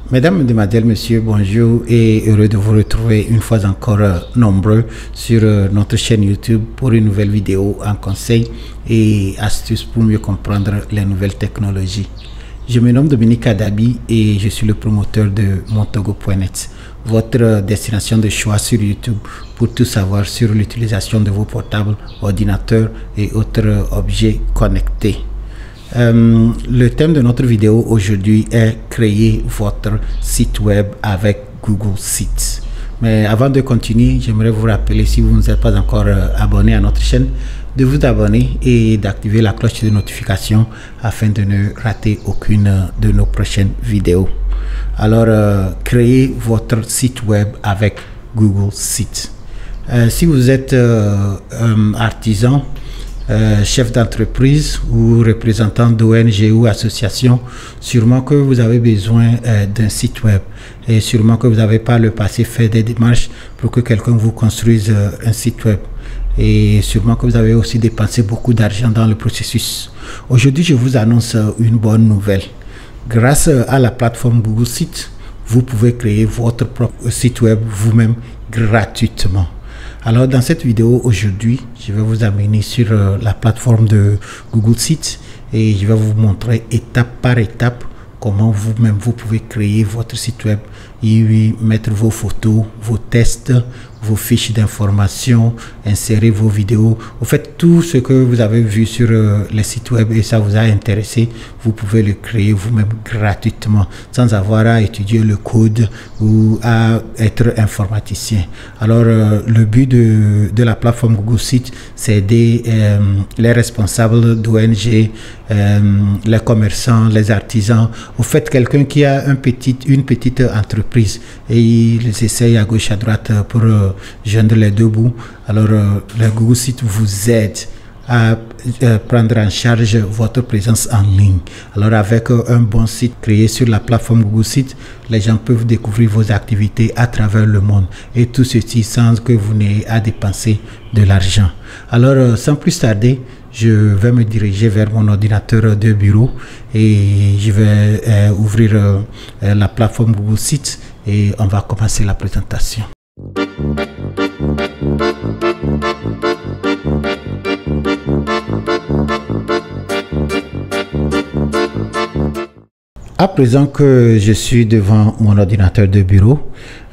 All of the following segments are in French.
Mesdames, Mesdemoiselles, Messieurs, bonjour et heureux de vous retrouver une fois encore nombreux sur notre chaîne YouTube pour une nouvelle vidéo en conseils et astuces pour mieux comprendre les nouvelles technologies. Je me nomme Dominique Adabi et je suis le promoteur de montogo.net, votre destination de choix sur YouTube pour tout savoir sur l'utilisation de vos portables, ordinateurs et autres objets connectés. Le thème de notre vidéo aujourd'hui est créer votre site web avec Google Sites. Mais avant de continuer, j'aimerais vous rappeler, si vous n'êtes pas encore abonné à notre chaîne, de vous abonner et d'activer la cloche de notification afin de ne rater aucune de nos prochaines vidéos. Alors, créez votre site web avec Google Sites. Si vous êtes artisan, chef d'entreprise ou représentant d'ONG ou association, sûrement que vous avez besoin d'un site web et sûrement que vous n'avez pas le passé fait des démarches pour que quelqu'un vous construise un site web et sûrement que vous avez aussi dépensé beaucoup d'argent dans le processus. Aujourd'hui, je vous annonce une bonne nouvelle. Grâce à la plateforme Google Sites, vous pouvez créer votre propre site web vous-même gratuitement. Alors dans cette vidéo aujourd'hui, je vais vous amener sur la plateforme de Google Sites et je vais vous montrer étape par étape comment vous-même vous pouvez créer votre site web et mettre vos photos, vos tests, vos fiches d'information, insérer vos vidéos. Vous faites tout ce que vous avez vu sur les sites web et ça vous a intéressé, vous pouvez le créer vous-même gratuitement sans avoir à étudier le code ou à être informaticien. Alors le but de la plateforme Google Sites, c'est aider les responsables d'ONG, les commerçants, les artisans. Vous faites quelqu'un qui a une petite entreprise et ils essayent à gauche à droite pour joindre les deux bouts. Alors le Google Sites vous aide à prendre en charge votre présence en ligne. Alors avec un bon site créé sur la plateforme Google Sites, les gens peuvent découvrir vos activités à travers le monde et tout ceci sans que vous n'ayez à dépenser de l'argent. Alors sans plus tarder, je vais me diriger vers mon ordinateur de bureau et je vais ouvrir la plateforme Google Sites et on va commencer la présentation. À présent que je suis devant mon ordinateur de bureau,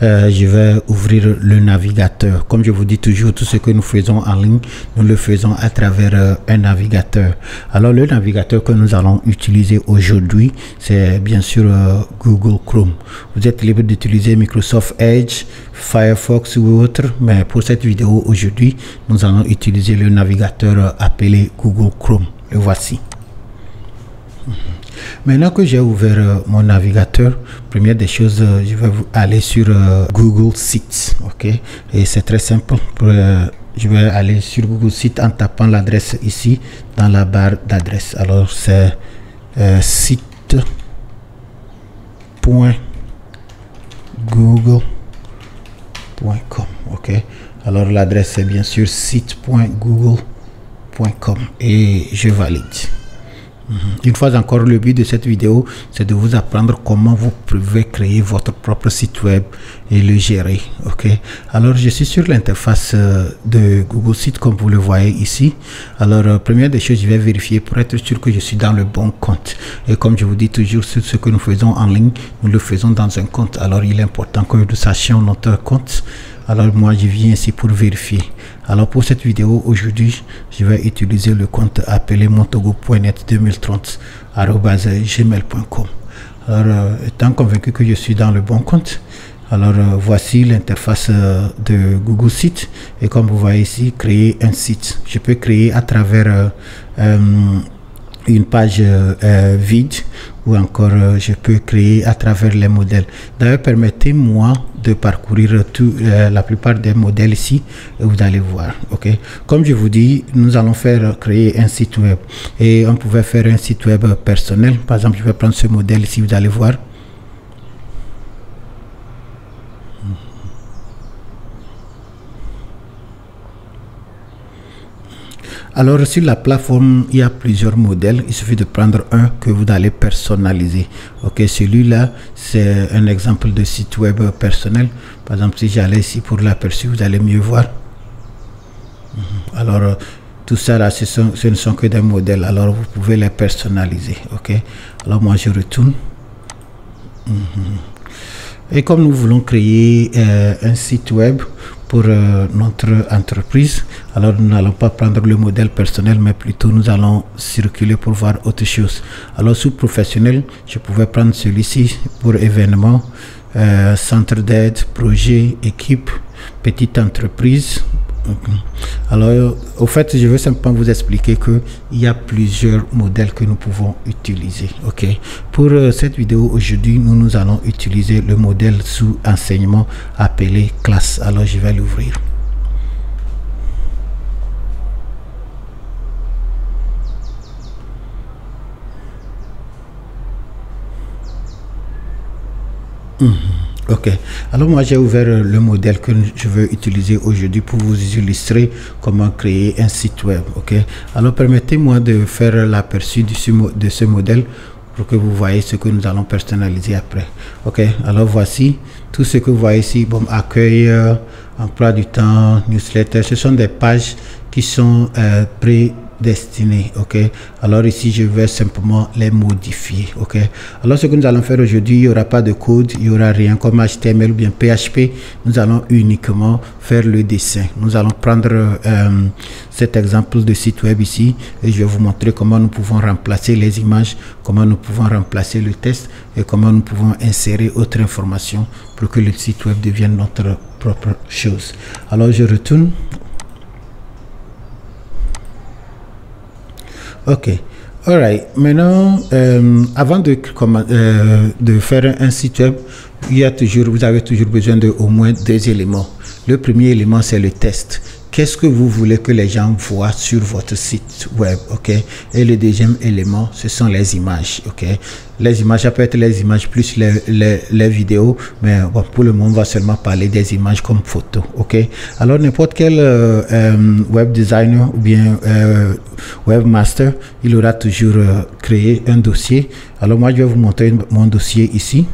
je vais ouvrir le navigateur. Comme je vous dis toujours, tout ce que nous faisons en ligne, nous le faisons à travers un navigateur. Alors le navigateur que nous allons utiliser aujourd'hui, c'est bien sûr Google Chrome. Vous êtes libre d'utiliser Microsoft Edge, Firefox ou autre, mais pour cette vidéo aujourd'hui, nous allons utiliser le navigateur appelé Google Chrome. Le voici. Maintenant que j'ai ouvert mon navigateur, première des choses, je vais aller sur Google Sites, ok, et c'est très simple. Je vais aller sur Google Sites en tapant l'adresse ici dans la barre d'adresse. Alors c'est site.google.com, ok. Alors l'adresse c'est bien sûr site.google.com et je valide. Une fois encore, le but de cette vidéo, c'est de vous apprendre comment vous pouvez créer votre propre site web et le gérer. Ok. Alors, je suis sur l'interface de Google Sites comme vous le voyez ici. Alors, première des choses, je vais vérifier pour être sûr que je suis dans le bon compte. Et comme je vous dis toujours, ce que nous faisons en ligne, nous le faisons dans un compte. Alors, il est important que nous sachions notre compte. Alors moi je viens ici pour vérifier. Alors pour cette vidéo aujourd'hui, je vais utiliser le compte appelé montogo.net 2030@gmail.com. Alors étant convaincu que je suis dans le bon compte, alors voici l'interface de Google Sites et comme vous voyez ici, créer un site. Je peux créer à travers une page vide ou encore je peux créer à travers les modèles. D'ailleurs, permettez-moi de parcourir la plupart des modèles ici et vous allez voir. Ok, comme je vous dis, nous allons créer un site web et on pouvait faire un site web personnel. Par exemple, je vais prendre ce modèle ici, vous allez voir. Alors sur la plateforme, il y a plusieurs modèles. Il suffit de prendre un que vous allez personnaliser. Ok, celui-là, c'est un exemple de site web personnel. Par exemple, si j'allais ici pour l'aperçu, vous allez mieux voir. Alors, tout ça là, ce ne sont que des modèles. Alors, vous pouvez les personnaliser. Ok, alors moi, je retourne. Et comme nous voulons créer un site web pour notre entreprise, alors nous n'allons pas prendre le modèle personnel, mais plutôt nous allons circuler pour voir autre chose. Alors sous professionnel, je pouvais prendre celui-ci pour événements, centre d'aide, projet, équipe, petite entreprise. Alors, au fait, je veux simplement vous expliquer qu'il y a plusieurs modèles que nous pouvons utiliser. Ok. Pour cette vidéo aujourd'hui, nous allons utiliser le modèle sous enseignement appelé classe. Alors, je vais l'ouvrir. Ok, alors moi j'ai ouvert le modèle que je veux utiliser aujourd'hui pour vous illustrer comment créer un site web. Ok, alors permettez-moi de faire l'aperçu de ce modèle pour que vous voyez ce que nous allons personnaliser après. Ok, alors voici tout ce que vous voyez ici. Bon, accueil, emploi du temps, newsletter, ce sont des pages qui sont prédestinées. Ok, alors ici je vais simplement les modifier. Ok, alors ce que nous allons faire aujourd'hui, il n'y aura pas de code, il n'y aura rien comme HTML ou bien PHP. Nous allons uniquement faire le dessin. Nous allons prendre cet exemple de site web ici et je vais vous montrer comment nous pouvons remplacer les images, comment nous pouvons remplacer le texte et comment nous pouvons insérer autre information pour que le site web devienne notre propre chose. Alors je retourne. Ok, alright. Maintenant, avant de faire un site web, vous avez toujours besoin de au moins deux éléments. Le premier élément, c'est le test. Qu'est-ce que vous voulez que les gens voient sur votre site web, ok? Et le deuxième élément, ce sont les images, ok? Les images, ça peut être les images plus les vidéos, mais bon, pour le moment, on va seulement parler des images comme photos, ok? Alors, n'importe quel web designer ou bien webmaster, il aura toujours créé un dossier. Alors, moi, je vais vous montrer mon dossier ici.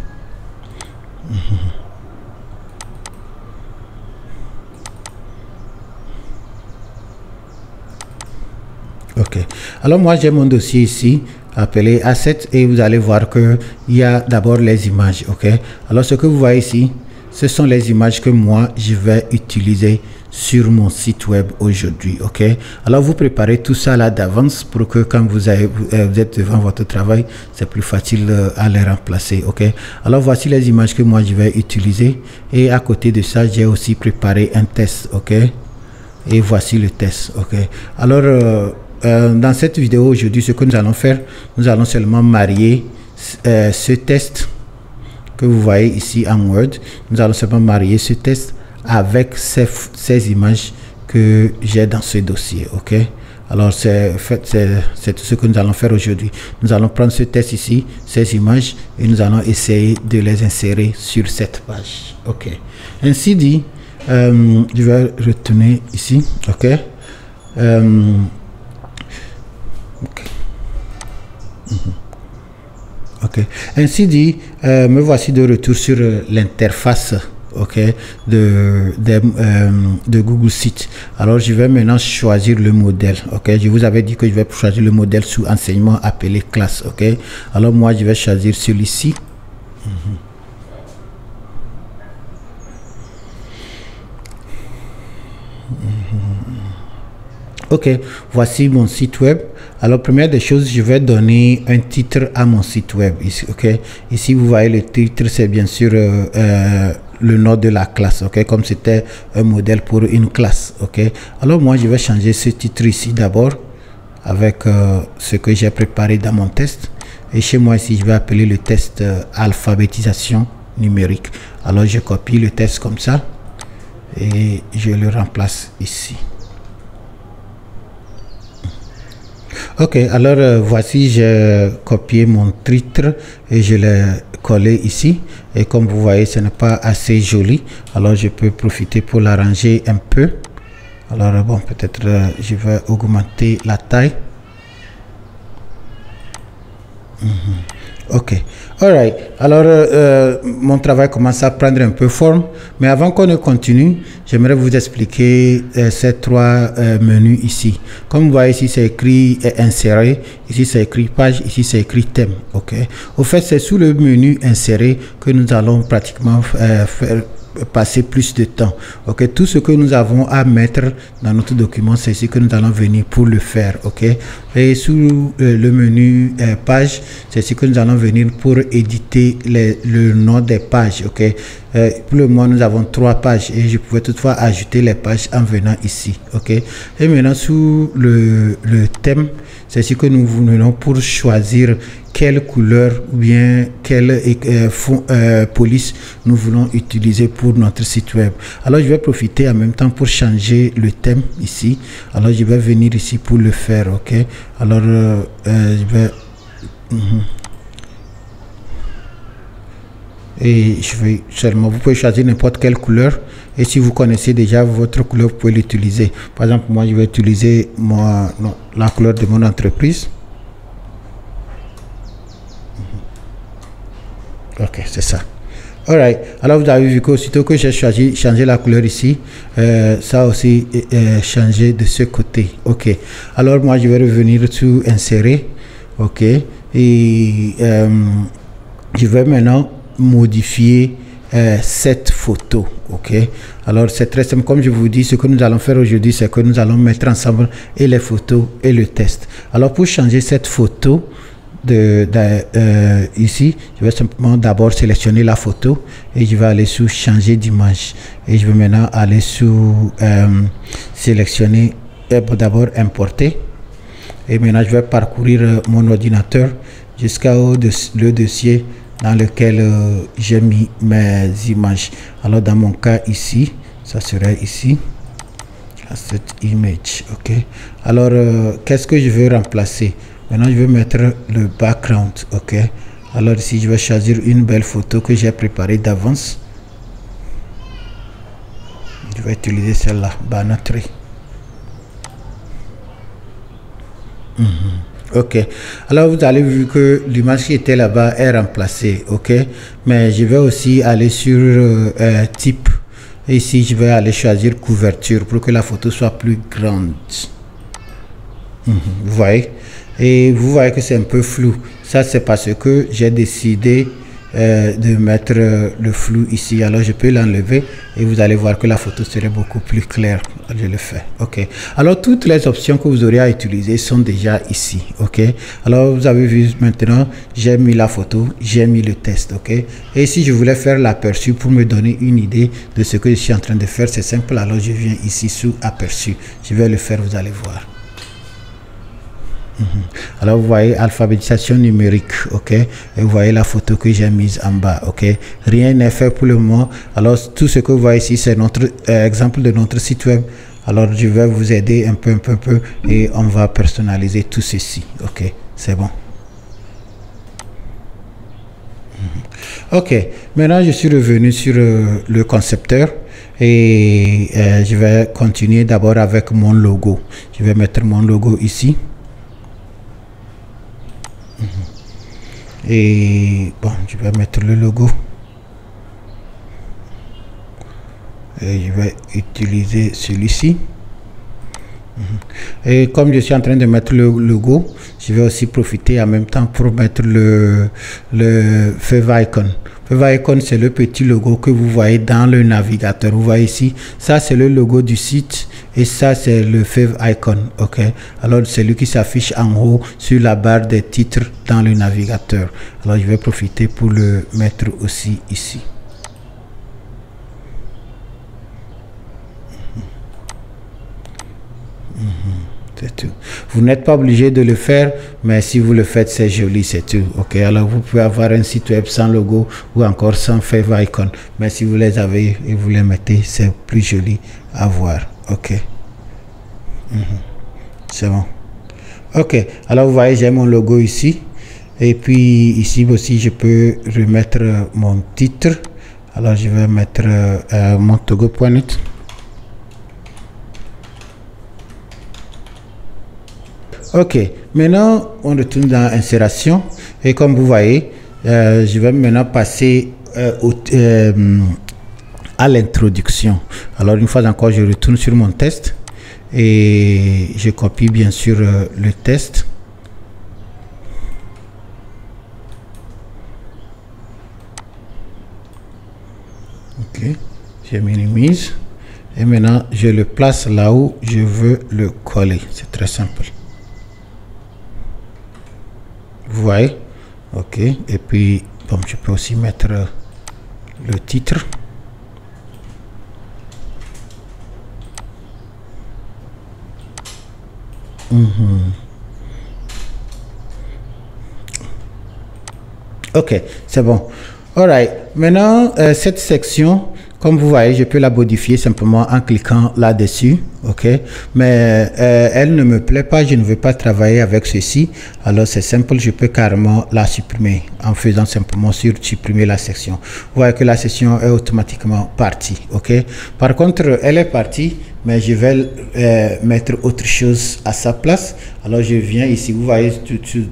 Ok, alors moi j'ai mon dossier ici appelé Assets et vous allez voir que il y a d'abord les images. Ok, alors ce que vous voyez ici, ce sont les images que moi je vais utiliser sur mon site web aujourd'hui. Ok, alors vous préparez tout ça là d'avance pour que quand vous êtes devant votre travail, c'est plus facile à les remplacer. Ok, alors voici les images que moi je vais utiliser et à côté de ça j'ai aussi préparé un test. Ok, et voici le test. Ok, alors dans cette vidéo aujourd'hui, ce que nous allons faire, nous allons seulement marier ce test que vous voyez ici en Word. Nous allons seulement marier ce test avec ces images que j'ai dans ce dossier. Ok, alors c'est tout ce que nous allons faire aujourd'hui. Nous allons prendre ce test ici, ces images, et nous allons essayer de les insérer sur cette page. Ok, ainsi dit, je vais retourner ici. Ok, ok, ainsi dit, me voici de retour sur l'interface, ok, de Google Sites. Alors je vais maintenant choisir le modèle. Ok, je vous avais dit que je vais choisir le modèle sous enseignement appelé classe. Ok, alors moi je vais choisir celui-ci. Ok, voici mon site web. Alors, première des choses, je vais donner un titre à mon site web. Ici, ok, ici vous voyez le titre, c'est bien sûr le nom de la classe. Ok, comme c'était un modèle pour une classe. Ok, alors moi je vais changer ce titre ici d'abord avec ce que j'ai préparé dans mon test. Et chez moi ici, je vais appeler le test alphabétisation numérique. Alors, je copie le test comme ça et je le remplace ici. Ok, alors voici, j'ai copié mon titre et je l'ai collé ici. Et comme vous voyez, ce n'est pas assez joli. Alors je peux profiter pour l'arranger un peu. Alors bon, peut-être je vais augmenter la taille. Ok, alright. Alors mon travail commence à prendre un peu forme, mais avant qu'on ne continue, j'aimerais vous expliquer ces trois menus ici. Comme vous voyez ici, c'est écrit insérer, ici c'est écrit page, ici c'est écrit thème. Ok, au fait, c'est sous le menu insérer que nous allons pratiquement passer plus de temps. Ok, tout ce que nous avons à mettre dans notre document, c'est ici que nous allons venir pour le faire. Ok, et sous le menu page, c'est ici que nous allons venir pour éditer le nom des pages. Ok, pour le moment nous avons 3 pages et je pouvais toutefois ajouter les pages en venant ici. Ok, et maintenant sous le thème, c'est ici que nous venons pour choisir quelle couleur ou bien quelle police nous voulons utiliser pour notre site web. Alors je vais profiter en même temps pour changer le thème ici. Alors je vais venir ici pour le faire. Ok, alors je vais et je vais seulement, vous pouvez choisir n'importe quelle couleur, et si vous connaissez déjà votre couleur, vous pouvez l'utiliser. Par exemple, moi je vais utiliser la couleur de mon entreprise. Ok, c'est ça. Alright, alors vous avez vu qu'aussitôt que j'ai changé la couleur ici, ça a aussi changé de ce côté. Ok, alors moi je vais revenir sur insérer. Ok, et je vais maintenant modifier cette photo. Ok, alors c'est très simple. Comme je vous dis, ce que nous allons faire aujourd'hui, c'est que nous allons mettre ensemble et les photos et le test. Alors pour changer cette photo ici, je vais simplement d'abord sélectionner la photo et je vais aller sur changer d'image, et je vais maintenant aller sur sélectionner d'abord importer, et maintenant je vais parcourir mon ordinateur jusqu'au le dossier dans lequel j'ai mis mes images. Alors dans mon cas ici, ça serait ici cette image. Ok, alors qu'est-ce que je veux remplacer? Maintenant je vais mettre le background. Ok, alors ici je vais choisir une belle photo que j'ai préparée d'avance. Je vais utiliser celle-là, Banner Tree. Ok, alors vous avez vu que l'image qui était là-bas est remplacée. Ok, mais je vais aussi aller sur type, et ici je vais aller choisir couverture pour que la photo soit plus grande. Vous voyez, et vous voyez que c'est un peu flou. Ça c'est parce que j'ai décidé de mettre le flou ici. Alors je peux l'enlever et vous allez voir que la photo serait beaucoup plus claire. Je le fais. Ok, alors toutes les options que vous aurez à utiliser sont déjà ici. Ok, alors vous avez vu maintenant, j'ai mis la photo, j'ai mis le test. Ok, et si je voulais faire l'aperçu pour me donner une idée de ce que je suis en train de faire, c'est simple. Alors je viens ici sous aperçu, je vais le faire, vous allez voir. Alors vous voyez alphabétisation numérique. Ok, et vous voyez la photo que j'ai mise en bas. Ok, rien n'est fait pour le moment. Alors tout ce que vous voyez ici, c'est notre exemple de notre site web. Alors je vais vous aider un peu et on va personnaliser tout ceci. Ok, c'est bon. Ok, maintenant je suis revenu sur le concepteur, et je vais continuer d'abord avec mon logo. Je vais mettre mon logo ici. Et bon, je vais mettre le logo et je vais utiliser celui-ci. Et comme je suis en train de mettre le logo, je vais aussi profiter en même temps pour mettre le favicon. Favicon, c'est le petit logo que vous voyez dans le navigateur. Vous voyez ici, ça c'est le logo du site, et ça c'est le favicon. Ok, alors c'est lui qui s'affiche en haut sur la barre des titres dans le navigateur. Alors je vais profiter pour le mettre aussi ici. C'est tout. Vous n'êtes pas obligé de le faire, mais si vous le faites, c'est joli, c'est tout. Ok, alors vous pouvez avoir un site web sans logo ou encore sans favicon, mais si vous les avez et vous les mettez, c'est plus joli à voir. Ok, c'est bon. Ok, alors vous voyez, j'ai mon logo ici, et puis ici aussi je peux remettre mon titre. Alors je vais mettre montogo.net. Ok, maintenant on retourne dans insération et comme vous voyez, je vais maintenant passer à l'introduction. Alors une fois encore, je retourne sur mon test et je copie bien sûr le test. Ok, je minimise et maintenant je le place là où je veux le coller. C'est très simple. Vous voyez? Ok, et puis bon, je peux aussi mettre le titre. Ok, c'est bon. Alright, maintenant cette section, comme vous voyez, je peux la modifier simplement en cliquant là-dessus. Ok, mais elle ne me plaît pas, je ne veux pas travailler avec ceci. Alors c'est simple, je peux carrément la supprimer en faisant simplement sur supprimer la section. Vous voyez que la section est automatiquement partie. Ok, par contre, elle est partie, mais je vais mettre autre chose à sa place. Alors je viens ici, vous voyez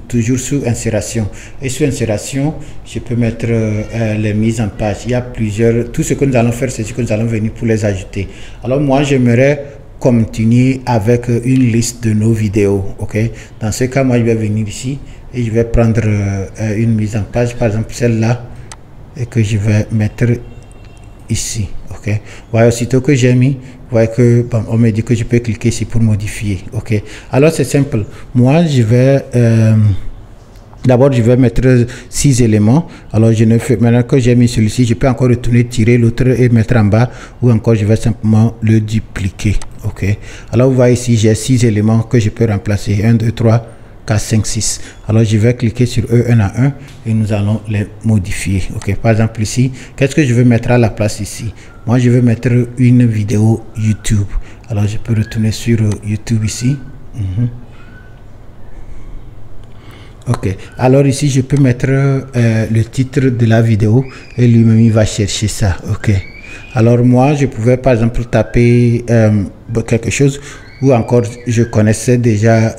toujours sous insération, et sous insération je peux mettre les mises en page. Il y a plusieurs, tout ce que nous allons faire, c'est ce que nous allons venir pour les ajouter. Alors moi j'aimerais continuer avec une liste de nos vidéos. Ok, dans ce cas moi je vais venir ici et je vais prendre une mise en page, par exemple celle-là, et que je vais mettre ici. Ok, vous voyez, aussitôt que j'ai mis, vous voyez que bon, on me dit que je peux cliquer ici pour modifier. Ok, alors c'est simple, moi je vais d'abord je vais mettre 6 éléments. Alors je ne fais, maintenant que j'ai mis celui-ci, je peux encore retourner, tirer l'autre et mettre en bas, ou encore je vais simplement le dupliquer. Ok, alors vous voyez ici j'ai 6 éléments que je peux remplacer, 1 2 3 4 5 6. Alors je vais cliquer sur eux un à un et nous allons les modifier. Ok, par exemple ici, qu'est-ce que je veux mettre à la place ici? Moi je veux mettre une vidéo YouTube. Alors je peux retourner sur YouTube ici. Ok, alors ici je peux mettre le titre de la vidéo et lui-même il va chercher ça. Ok, alors moi je pouvais par exemple taper quelque chose, ou encore je connaissais déjà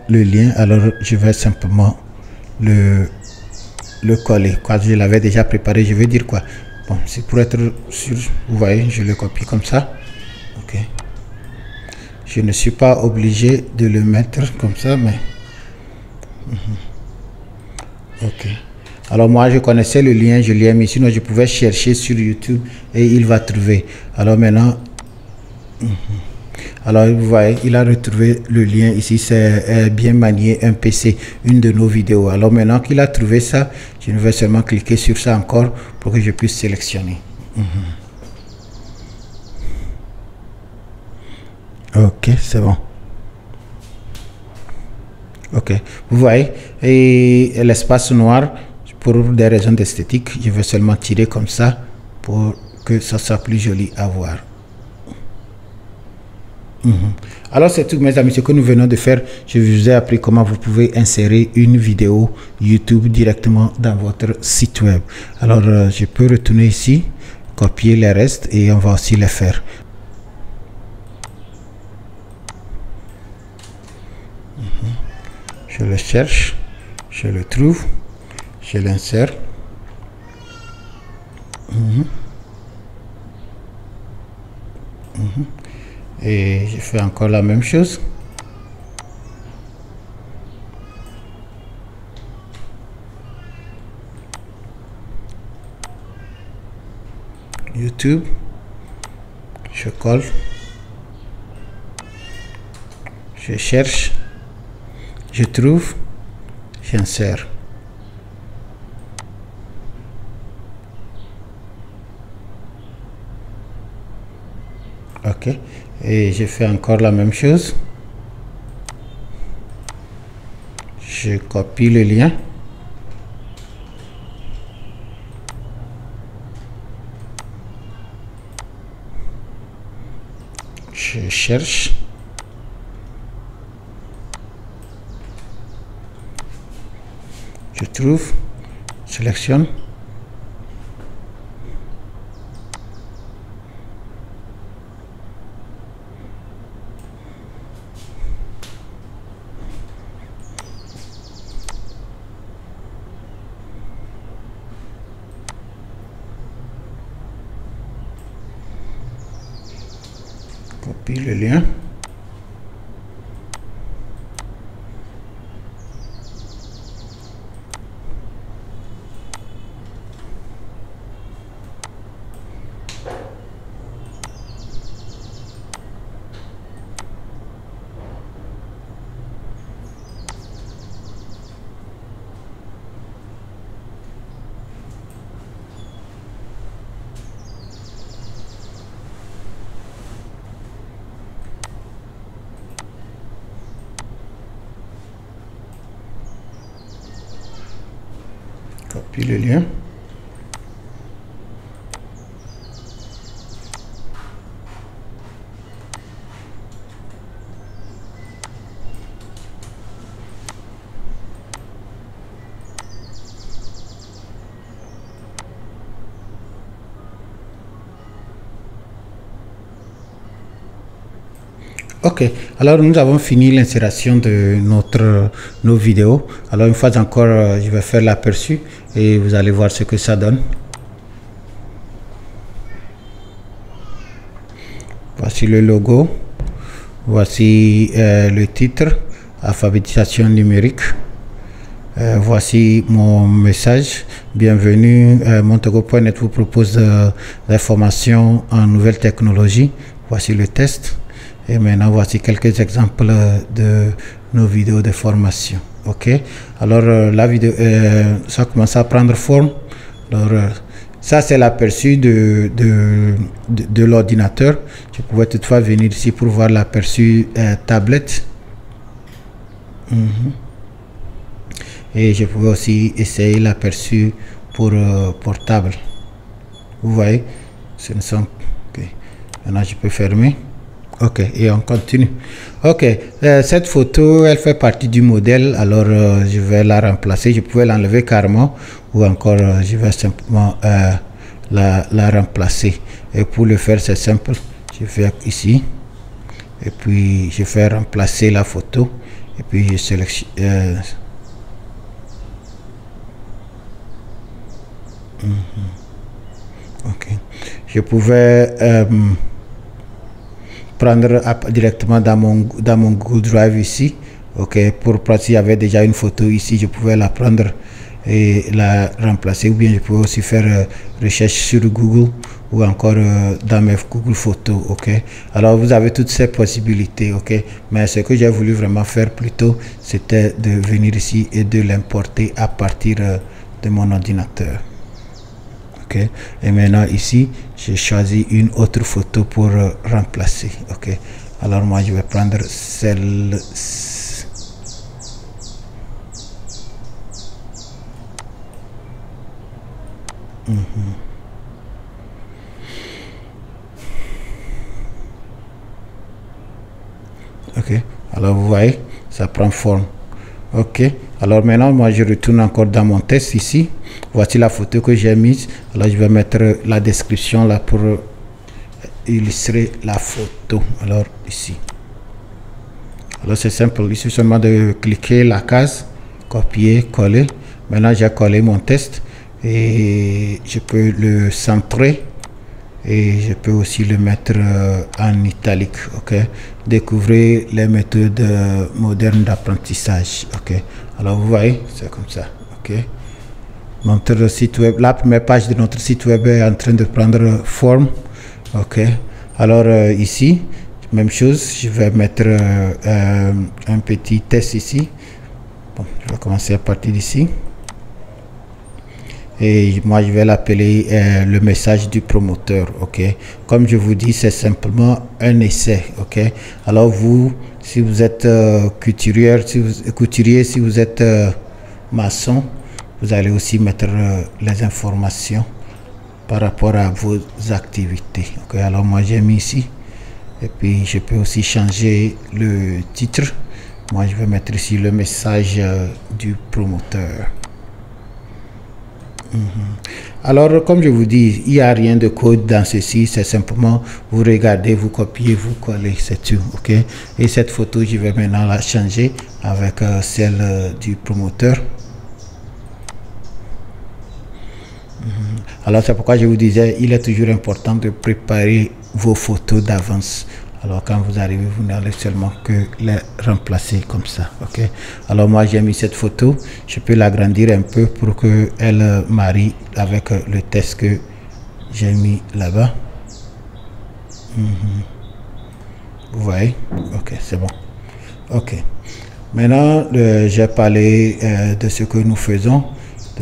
le lien, alors je vais simplement le coller. Quand je l'avais déjà préparé, je vais dire quoi? Bon, c'est pour être sûr, vous voyez, je le copie comme ça. Ok, je ne suis pas obligé de le mettre comme ça, mais ok, alors moi je connaissais le lien, je l'ai mis, sinon je pouvais chercher sur YouTube et il va trouver. Alors maintenant alors vous voyez, il a retrouvé le lien ici, c'est bien manié un PC, une de nos vidéos. Alors maintenant qu'il a trouvé ça, je vais seulement cliquer sur ça encore pour que je puisse sélectionner. Ok, c'est bon. Ok, vous voyez, et l'espace noir, pour des raisons d'esthétique, je vais seulement tirer comme ça pour que ça soit plus joli à voir. Alors c'est tout mes amis, ce que nous venons de faire. Je vous ai appris comment vous pouvez insérer une vidéo YouTube directement dans votre site web. Alors je peux retourner ici, copier les restes et on va aussi les faire. Je le cherche, je le trouve, je l'insère. Et je fais encore la même chose. YouTube, je colle, je cherche, je trouve, j'insère. Ok, et je fais encore la même chose. Je copie le lien. Je cherche. Je trouve, sélectionne. copie le lien. Copie le lien. Ok, alors nous avons fini l'insération de nos vidéos. Alors une fois encore, je vais faire l'aperçu et vous allez voir ce que ça donne. Voici le logo, voici le titre, alphabétisation numérique. Voici mon message. Bienvenue, Montego.net vous propose des formations en nouvelles technologies. Voici le test. Et maintenant, voici quelques exemples de nos vidéos de formation. Ok. Alors, la vidéo, ça commence à prendre forme. Alors, ça, c'est l'aperçu de l'ordinateur. Je pouvais toutefois venir ici pour voir l'aperçu tablette. Et je pouvais aussi essayer l'aperçu pour portable. Vous voyez, ce ne sont... Okay. Maintenant, je peux fermer. Ok, et on continue. Ok, cette photo, elle fait partie du modèle, alors je vais la remplacer. Je pouvais l'enlever carrément ou encore je vais simplement la remplacer. Et pour le faire, c'est simple. Je vais ici et puis je fais remplacer la photo et puis je sélectionne. Ok, je pouvais prendre directement dans mon Google Drive ici. Ok, pour s'il y avait déjà une photo ici, je pouvais la prendre et la remplacer, ou bien je pouvais aussi faire recherche sur Google ou encore dans mes Google Photos. Ok, alors vous avez toutes ces possibilités. Ok, mais ce que j'ai voulu vraiment faire plutôt, c'était de venir ici et de l'importer à partir de mon ordinateur. Ok, et maintenant ici j'ai choisi une autre photo pour remplacer. Ok, alors moi je vais prendre celle. Ok, alors vous voyez, ça prend forme. Ok, alors maintenant moi je retourne encore dans mon test ici. Voici la photo que j'ai mise. Alors je vais mettre la description là pour illustrer la photo. Alors ici, alors c'est simple, il suffit seulement de cliquer la case, copier, coller. Maintenant j'ai collé mon test et je peux le centrer et je peux aussi le mettre en italique. Ok, découvrez les méthodes modernes d'apprentissage. Ok, alors vous voyez, c'est comme ça. Ok, notre site web, la première page de notre site web est en train de prendre forme. Ok, alors ici même chose, je vais mettre un petit test ici. Bon, je vais commencer à partir d'ici et moi je vais l'appeler le message du promoteur. Ok, comme je vous dis, c'est simplement un essai. Ok, alors vous, si vous êtes couturier, si vous êtes maçon, vous allez aussi mettre les informations par rapport à vos activités. Ok, alors moi j'ai mis ici et puis je peux aussi changer le titre. Moi je vais mettre ici le message du promoteur. Alors comme je vous dis, il n'y a rien de code dans ceci, c'est simplement vous regardez, vous copiez, vous collez, c'est tout. Ok, et cette photo je vais maintenant la changer avec celle du promoteur. Alors c'est pourquoi je vous disais, il est toujours important de préparer vos photos d'avance. Alors quand vous arrivez, vous n'allez seulement que les remplacer comme ça. Ok. Alors moi j'ai mis cette photo, je peux l'agrandir un peu pour que elle marie avec le texte que j'ai mis là-bas. Vous voyez? Ok, c'est bon. Ok. Maintenant, j'ai parlé de ce que nous faisons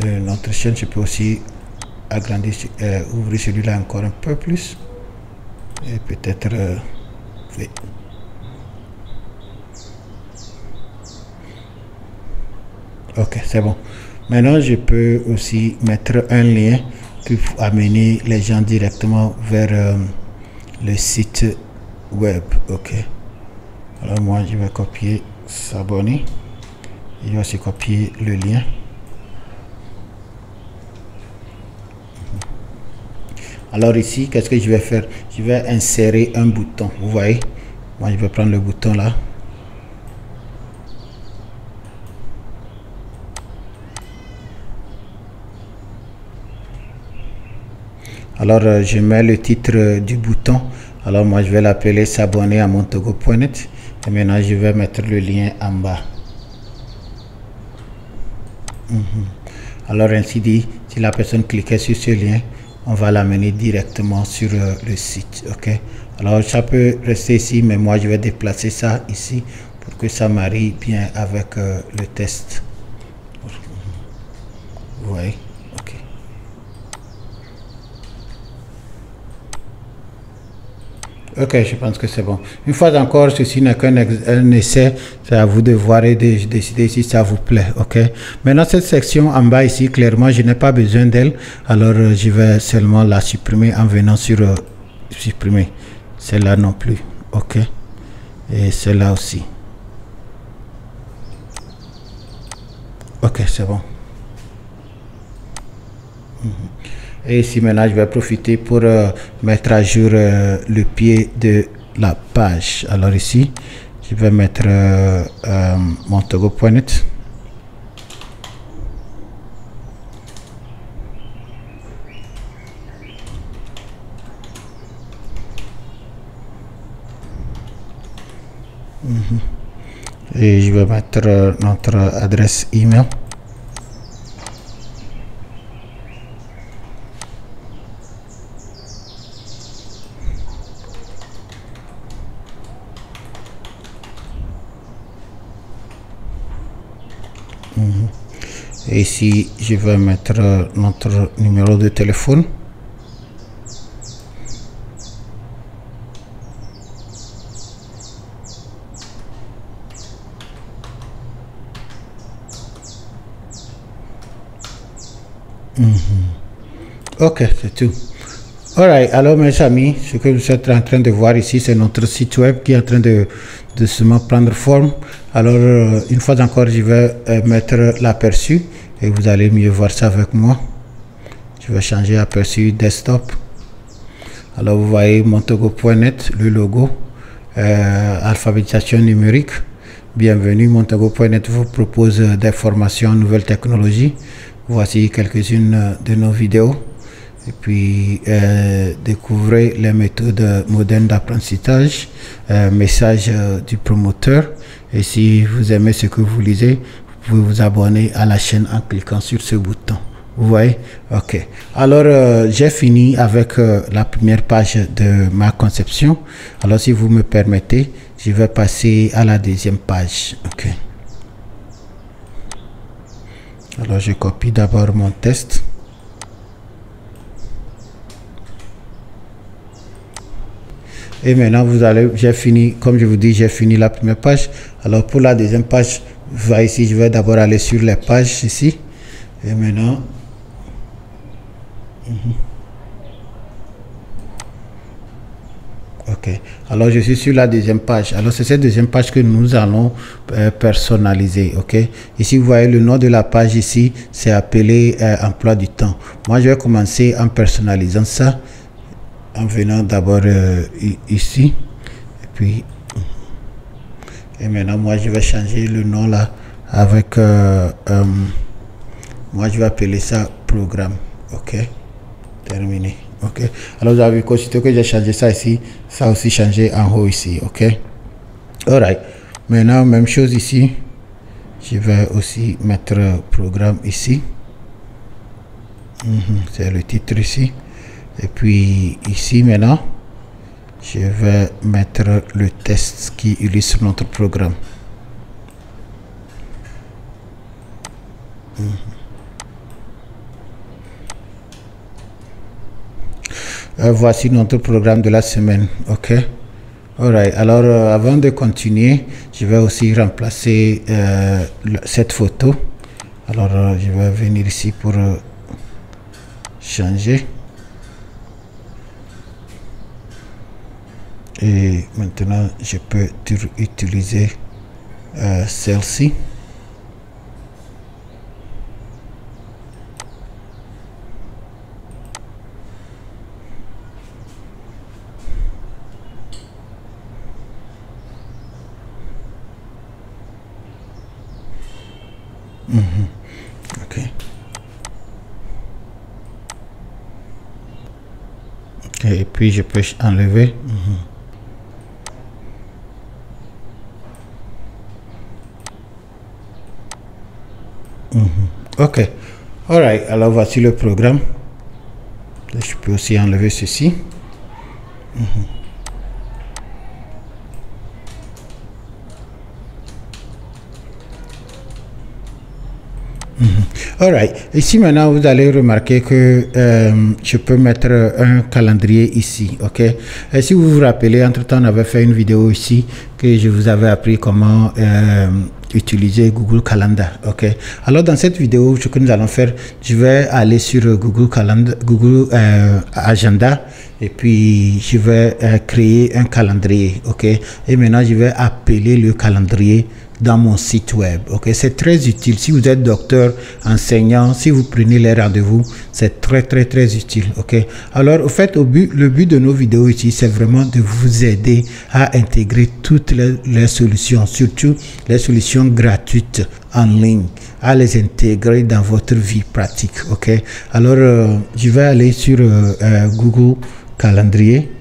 de notre chaîne. Je peux aussi agrandir, ouvrir celui-là encore un peu plus. Et peut-être... oui. Ok, c'est bon. Maintenant, je peux aussi mettre un lien pour amener les gens directement vers le site web. Ok. Alors moi, je vais copier s'abonner. Je vais aussi copier le lien. Alors ici, qu'est-ce que je vais faire? Je vais insérer un bouton. Vous voyez? Moi, je vais prendre le bouton là. Alors, je mets le titre du bouton. Alors, moi, je vais l'appeler s'abonner à montogo.net. Et maintenant, je vais mettre le lien en bas. Alors, ainsi dit, si la personne cliquait sur ce lien, on va l'amener directement sur le site. Ok. Alors, ça peut rester ici, mais moi, je vais déplacer ça ici pour que ça marie bien avec le test. Vous voyez? Ok. Ok, je pense que c'est bon. Une fois encore, ceci n'est qu'un essai. C'est à vous de voir et de décider si ça vous plaît. Ok. Maintenant, cette section en bas ici, clairement, je n'ai pas besoin d'elle. Alors, je vais seulement la supprimer en venant sur supprimer. Celle-là non plus. Ok. Et celle-là aussi. Ok, c'est bon. Et ici maintenant je vais profiter pour mettre à jour le pied de la page. Alors ici je vais mettre montogo.net. Et je vais mettre notre adresse email. Et ici, je vais mettre notre numéro de téléphone. Ok, c'est tout. Alright, alors mes amis, ce que vous êtes en train de voir ici, c'est notre site web qui est en train de seulement prendre forme. Alors, une fois encore, je vais mettre l'aperçu et vous allez mieux voir ça avec moi. Je vais changer aperçu desktop. Alors, vous voyez montogo.net, le logo, alphabétisation numérique. Bienvenue, montogo.net vous propose des formations en nouvelles technologies. Voici quelques-unes de nos vidéos. Et puis, découvrez les méthodes modernes d'apprentissage, message du promoteur. Et si vous aimez ce que vous lisez, vous pouvez vous abonner à la chaîne en cliquant sur ce bouton. Vous voyez? Ok. Alors, j'ai fini avec la première page de ma conception. Alors, si vous me permettez, je vais passer à la deuxième page. Ok. Alors, je copie d'abord mon test. Et maintenant, j'ai fini, comme je vous dis, j'ai fini la première page. Alors, pour la deuxième page, vous voyez ici, je vais d'abord aller sur les pages ici. Et maintenant, ok. Alors, je suis sur la deuxième page. Alors, c'est cette deuxième page que nous allons personnaliser. Ok. Ici, vous voyez le nom de la page ici, c'est appelé emploi du temps. Moi, je vais commencer en personnalisant ça. En venant d'abord ici et maintenant moi je vais changer le nom là avec moi je vais appeler ça programme. Ok, terminé. ok. Alors vous avez vu qu'aussitôt que j'ai changé ça ici, ça a aussi changé en haut ici, ok. Alright, maintenant même chose ici, je vais aussi mettre programme ici. C'est le titre ici, et puis ici maintenant je vais mettre le test qui illustre notre programme. Voici notre programme de la semaine, ok. Alright, alors avant de continuer, je vais aussi remplacer cette photo. Alors je vais venir ici pour changer. Et maintenant je peux utiliser celle-ci. Ok. Et puis je peux enlever. Ok. Alright, alors voici le programme. Je peux aussi enlever ceci. Alright, ici maintenant vous allez remarquer que je peux mettre un calendrier ici, ok. Et si vous vous rappelez, entre temps on avait fait une vidéo ici que je vous avais appris comment utiliser Google Calendar, ok. Alors dans cette vidéo, ce que nous allons faire, je vais aller sur Google Calendar, Google Agenda, et puis je vais créer un calendrier, ok. Et maintenant je vais appeler le calendrier dans mon site web, ok. C'est très utile si vous êtes docteur, enseignant, si vous prenez les rendez-vous, c'est très utile, ok. Alors au fait, le but de nos vidéos ici, c'est vraiment de vous aider à intégrer toutes les solutions, surtout les solutions gratuites en ligne, à les intégrer dans votre vie pratique, ok. Alors je vais aller sur Google Calendrier.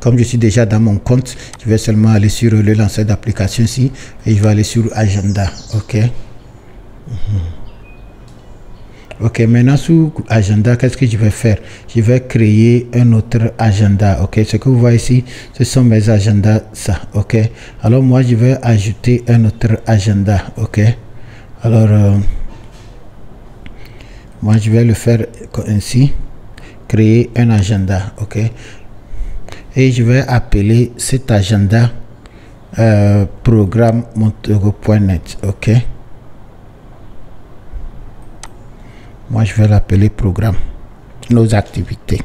Comme je suis déjà dans mon compte, je vais seulement aller sur le lanceur d'application ici et je vais aller sur Agenda, ok. Ok, maintenant sous Agenda, qu'est-ce que je vais faire? Je vais créer un autre agenda, ok. Ce que vous voyez ici, ce sont mes agendas, ça, ok. Alors moi, je vais ajouter un autre agenda, ok. Alors, moi, je vais le faire ainsi, créer un agenda, ok. Et je vais appeler cet agenda programme montego.net, ok. Moi je vais l'appeler programme nos activités.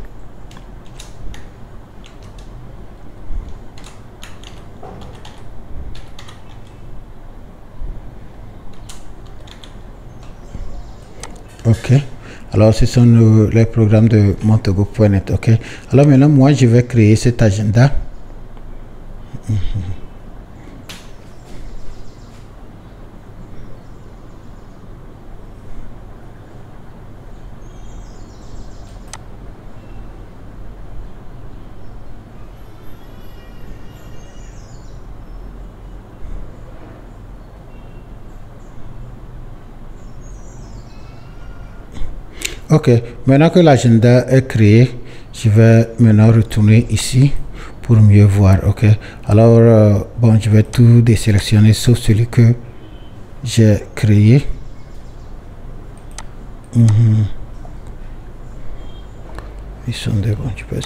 Ok. Alors, ce sont les programmes de montego.net, ok. Alors maintenant, moi, je vais créer cet agenda. Ok, maintenant que l'agenda est créé, je vais maintenant retourner ici pour mieux voir, ok. Alors, bon, je vais tout désélectionner sauf celui que j'ai créé. Ils sont des bons, tu peux.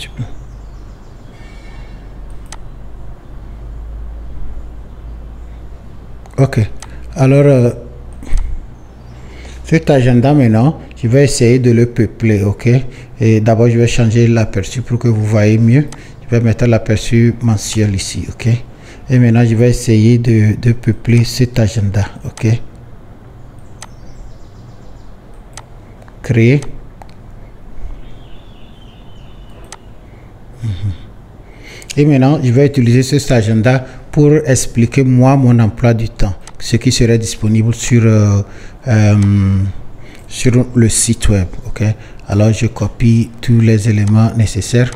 Ok, alors, cet agenda maintenant, je vais essayer de le peupler, ok. Et d'abord je vais changer l'aperçu pour que vous voyez mieux. Je vais mettre l'aperçu mensuel ici, ok. Et maintenant je vais essayer de peupler cet agenda, ok. Créer. Et maintenant je vais utiliser cet agenda pour expliquer moi mon emploi du temps, ce qui serait disponible sur sur le site web. Ok, alors je copie tous les éléments nécessaires.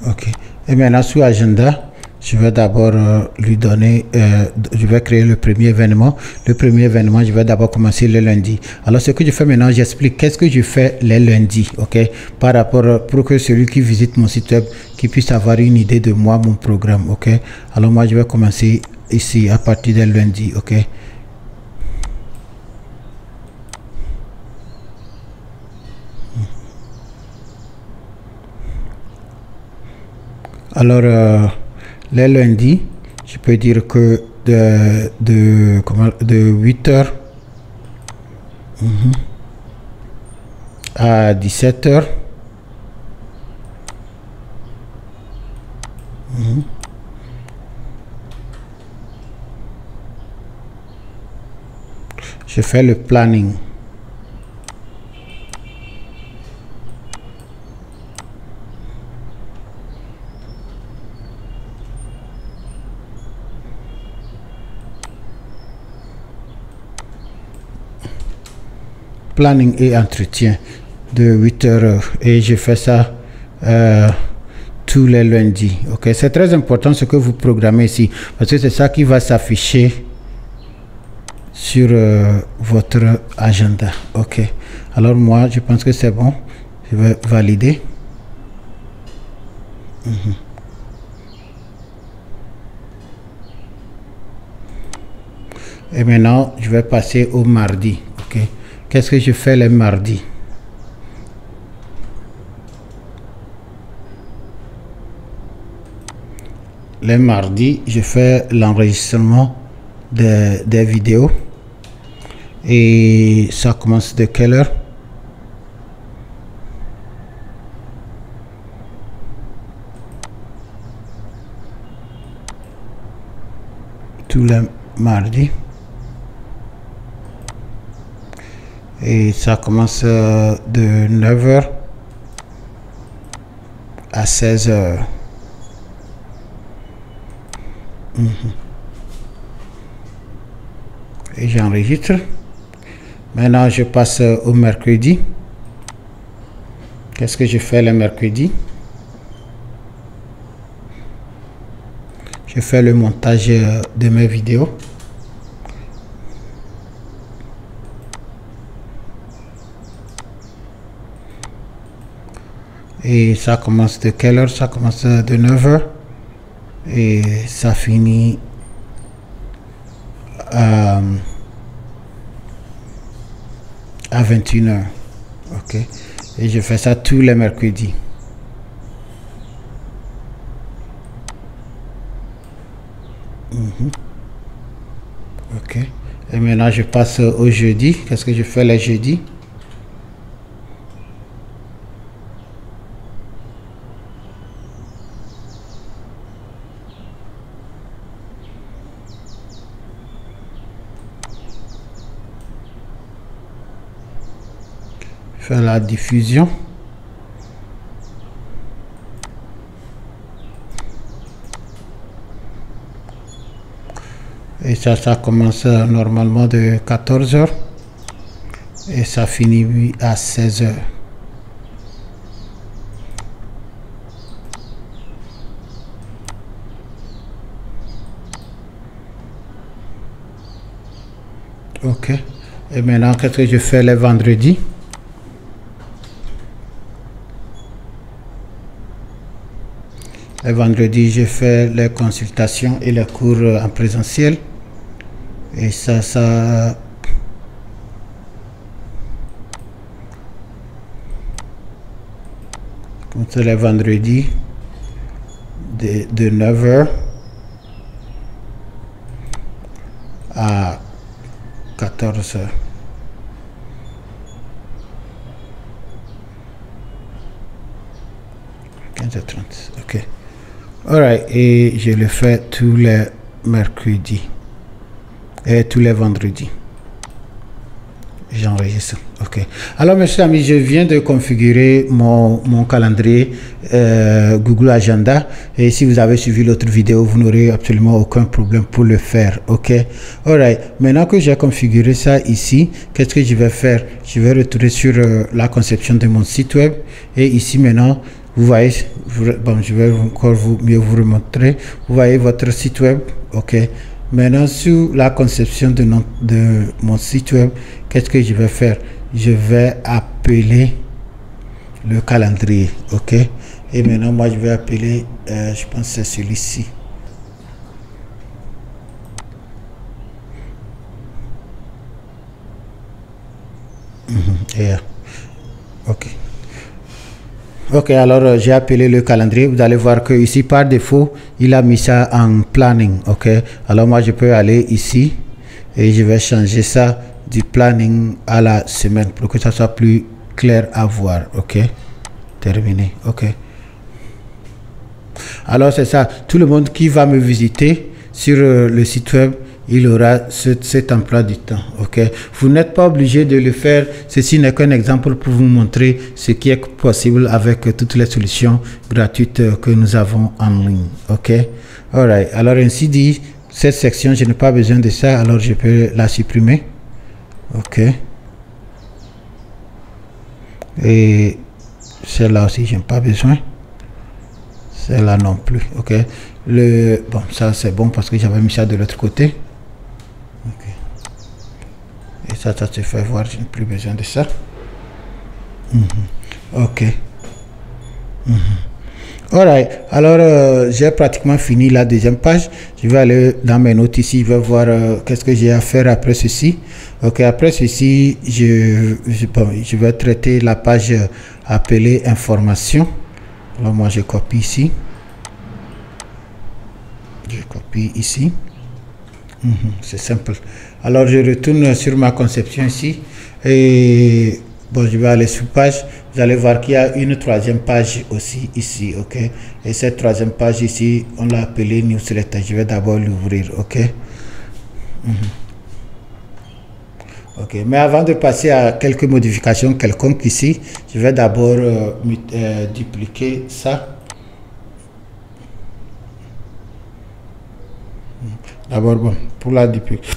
Ok, et maintenant sur agenda, je vais d'abord lui donner, je vais créer le premier événement. Le premier événement, je vais d'abord commencer le lundi. Alors ce que je fais maintenant, j'explique qu'est-ce que je fais les lundis, ok, par rapport, pour que celui qui visite mon site web, qui puisse avoir une idée de moi, mon programme, ok. Alors moi, je vais commencer ici à partir des lundis, ok. Alors, les lundis, je peux dire que de 8 heures à 17 heures. Je fais le planning. Planning et entretien de 8 heures et je fais ça tous les lundis. Ok, c'est très important ce que vous programmez ici parce que c'est ça qui va s'afficher sur votre agenda. Ok, alors moi je pense que c'est bon, je vais valider. Et maintenant je vais passer au mardi. Ok, qu'est-ce que je fais les mardis? Les mardis, je fais l'enregistrement des vidéos. Et ça commence de quelle heure? Tous les mardis. Et ça commence de 9 heures à 16 heures. Et j'enregistre. Maintenant, je passe au mercredi. Qu'est-ce que je fais le mercredi? Je fais le montage de mes vidéos. Et ça commence de quelle heure? Ça commence de 9 heures. Et ça finit à 21 heures. Ok. Et je fais ça tous les mercredis. Ok. Et maintenant je passe au jeudi. Qu'est-ce que je fais les jeudis? Faire la diffusion. Et ça commence normalement de 14 heures et ça finit à 16 heures. Ok. Et maintenant, qu'est-ce que je fais les vendredis? Les vendredis, je fais les consultations et les cours en présentiel. Et ça comme c'est les vendredis de 9 heures à 14 heures. Ok. Alright, et je le fais tous les mercredis et tous les vendredis. J'enregistre. Ok. Alors, mes chers amis, je viens de configurer mon calendrier Google Agenda. Et si vous avez suivi l'autre vidéo, vous n'aurez absolument aucun problème pour le faire. Ok. Alright. Maintenant que j'ai configuré ça ici, qu'est-ce que je vais faire? Je vais retourner sur la conception de mon site web. Et ici, maintenant, vous voyez, bon, je vais encore mieux vous remontrer. Vous voyez votre site web. Ok. Maintenant, sur la conception de mon site web, qu'est-ce que je vais faire? Je vais appeler le calendrier, ok? Et maintenant, moi, je vais appeler, je pense que c'est celui-ci. Ok. Ok, alors j'ai appelé le calendrier. Vous allez voir que ici par défaut il a mis ça en planning. Ok, alors moi je peux aller ici et je vais changer ça du planning à la semaine pour que ça soit plus clair à voir. Ok, terminé. Ok, alors c'est ça, tout le monde qui va me visiter sur le site web, il aura cet emploi du temps. Ok, vous n'êtes pas obligé de le faire. Ceci n'est qu'un exemple pour vous montrer ce qui est possible avec toutes les solutions gratuites que nous avons en ligne. Ok, alright. Alors ainsi dit, cette section, je n'ai pas besoin de ça, alors je peux la supprimer. Ok, et celle-là aussi, je n'ai pas besoin. Celle-là non plus. Ok, bon, ça c'est bon parce que j'avais mis ça de l'autre côté. Et ça se fait voir, je n'ai plus besoin de ça. Ok. Alright, alors j'ai pratiquement fini la deuxième page. Je vais aller dans mes notes ici, je vais voir qu'est-ce que j'ai à faire après ceci. Ok, après ceci, je vais traiter la page appelée information. Alors moi je copie ici. Je copie ici. C'est simple. Alors je retourne sur ma conception ici et bon, je vais aller sur page. Vous allez voir qu'il y a une troisième page aussi ici. Ok, et cette troisième page ici, on l'a appelée newsletter. Je vais d'abord l'ouvrir. Ok. Ok, mais avant de passer à quelques modifications quelconques ici, je vais d'abord dupliquer ça. D'abord, bon, pour la dupliquer,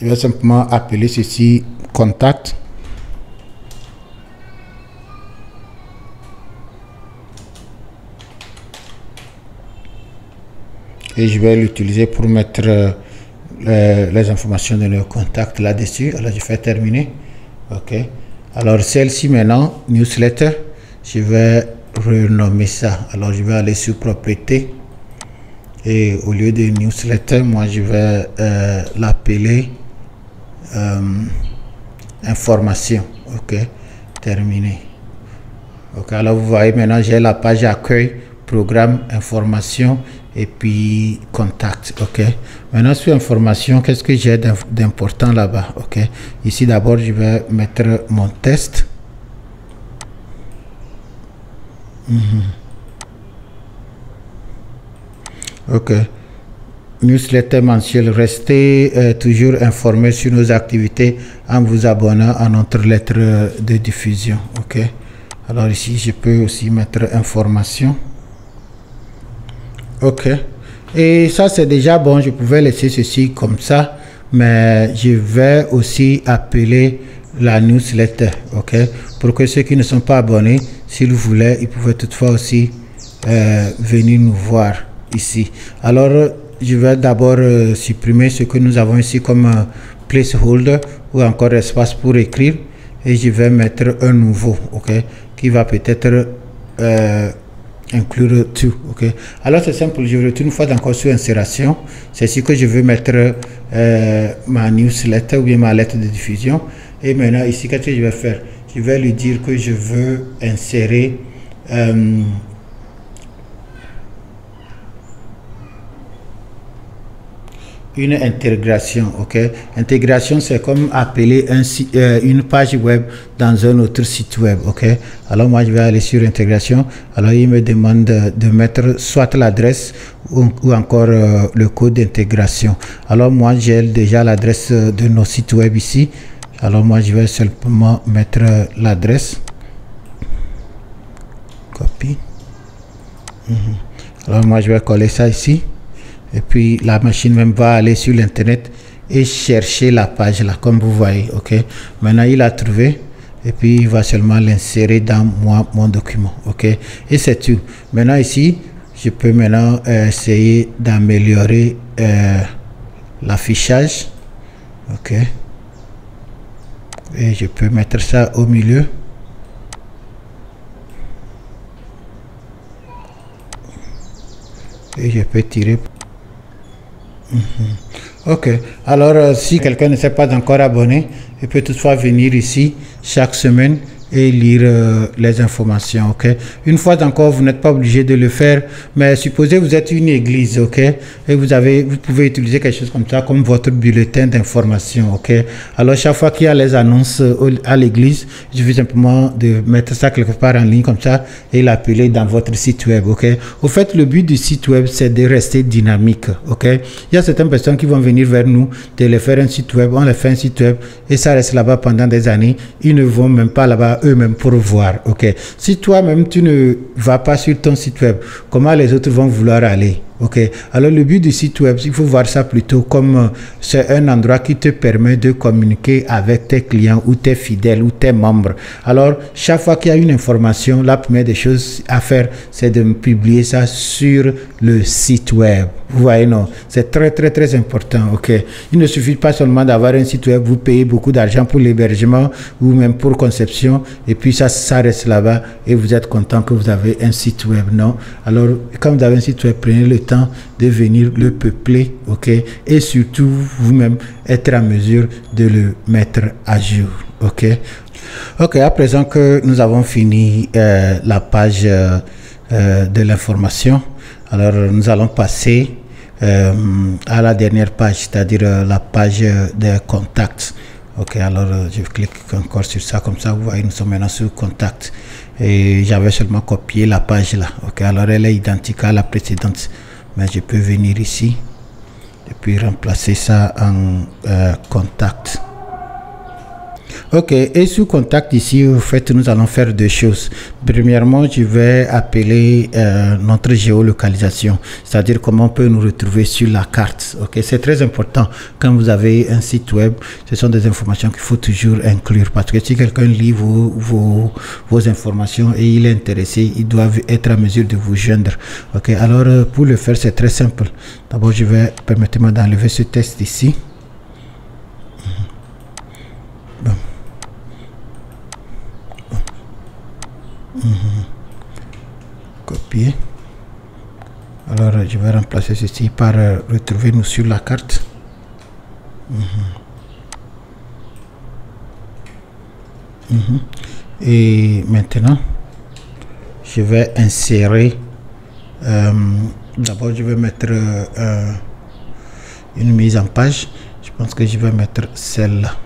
je vais simplement appeler ceci contact. Et je vais l'utiliser pour mettre les informations de nos contacts là-dessus. Alors, je fais terminer. Ok. Alors, celle-ci maintenant, newsletter, je vais renommer ça. Alors, je vais aller sur propriété. Et au lieu de newsletter, moi je vais l'appeler information. Ok, terminé. Ok, alors vous voyez maintenant j'ai la page accueil, programme, information et puis contact. Ok, maintenant sur information, qu'est-ce que j'ai d'important là-bas? Ok, ici d'abord je vais mettre mon test. Ok, newsletter mensuel, restez toujours informé sur nos activités en vous abonnant à notre lettre de diffusion. Ok, alors ici je peux aussi mettre information. Ok, et ça c'est déjà bon, je pouvais laisser ceci comme ça, mais je vais aussi appeler la newsletter. Ok, pour que ceux qui ne sont pas abonnés, s'ils voulaient, ils pouvaient toutefois aussi venir nous voir ici. Alors je vais d'abord supprimer ce que nous avons ici comme placeholder ou encore espace pour écrire et je vais mettre un nouveau, ok, qui va peut-être inclure tout. Ok, alors c'est simple, je retourne une fois encore sur insération. C'est ici que je veux mettre ma newsletter ou bien ma lettre de diffusion. Et maintenant ici, qu'est-ce que je vais faire? Je vais lui dire que je veux insérer une intégration. Ok, intégration c'est comme appeler une page web dans un autre site web. Ok, alors moi je vais aller sur intégration. Alors il me demande de mettre soit l'adresse ou encore le code d'intégration. Alors moi j'ai déjà l'adresse de nos sites web ici. Alors moi je vais simplement mettre l'adresse, copie. Alors moi je vais coller ça ici, et puis la machine même va aller sur l'internet et chercher la page là, comme vous voyez. Ok, maintenant il a trouvé, et puis il va seulement l'insérer dans mon document. Ok, et c'est tout. Maintenant ici je peux maintenant essayer d'améliorer l'affichage. Ok, et je peux mettre ça au milieu. Et je peux tirer. Ok, alors si quelqu'un ne s'est pas encore abonné, il peut toutefois venir ici chaque semaine et lire les informations. Ok, une fois encore, vous n'êtes pas obligé de le faire, mais supposez vous êtes une église. Ok, et vous pouvez utiliser quelque chose comme ça comme votre bulletin d'information. Ok, alors chaque fois qu'il y a les annonces à l'église, il suffit simplement de mettre ça quelque part en ligne comme ça et l'appeler dans votre site web. Ok, au fait, le but du site web, c'est de rester dynamique. Ok, il y a certaines personnes qui vont venir vers nous de les faire un site web, on les fait un site web et ça reste là-bas pendant des années. Ils ne vont même pas là-bas eux-mêmes pour voir. Ok, si toi-même tu ne vas pas sur ton site web, comment les autres vont vouloir aller? Ok, alors le but du site web, il faut voir ça plutôt comme c'est un endroit qui te permet de communiquer avec tes clients ou tes fidèles ou tes membres. Alors chaque fois qu'il y a une information, la première des choses à faire, c'est de publier ça sur le site web. Vous voyez, non, c'est très important. Ok, il ne suffit pas seulement d'avoir un site web, vous payez beaucoup d'argent pour l'hébergement ou même pour conception et puis ça reste là-bas et vous êtes content que vous avez un site web. Non, alors quand vous avez un site web, prenez le temps de venir le peupler. Ok, et surtout vous-même être en mesure de le mettre à jour. Ok, ok, à présent que nous avons fini la page de l'information, alors nous allons passer à la dernière page, c'est-à-dire la page des contacts. Ok, alors je clique encore sur ça, comme ça vous voyez, nous sommes maintenant sur contact et j'avais seulement copié la page là. Ok, alors elle est identique à la précédente, mais je peux venir ici et puis remplacer ça en contact. Ok, et sous contact ici, en fait, nous allons faire deux choses. Premièrement, je vais appeler notre géolocalisation, c'est-à-dire comment on peut nous retrouver sur la carte. Ok, c'est très important quand vous avez un site web. Ce sont des informations qu'il faut toujours inclure parce que si quelqu'un lit vos informations et il est intéressé, il doit être en mesure de vous joindre. Ok, alors pour le faire, c'est très simple. D'abord, permettez-moi d'enlever ce texte ici. Bon. Copier. Alors je vais remplacer ceci par retrouver nous sur la carte. Et maintenant je vais insérer d'abord je vais mettre une mise en page. Je pense que je vais mettre celle-là.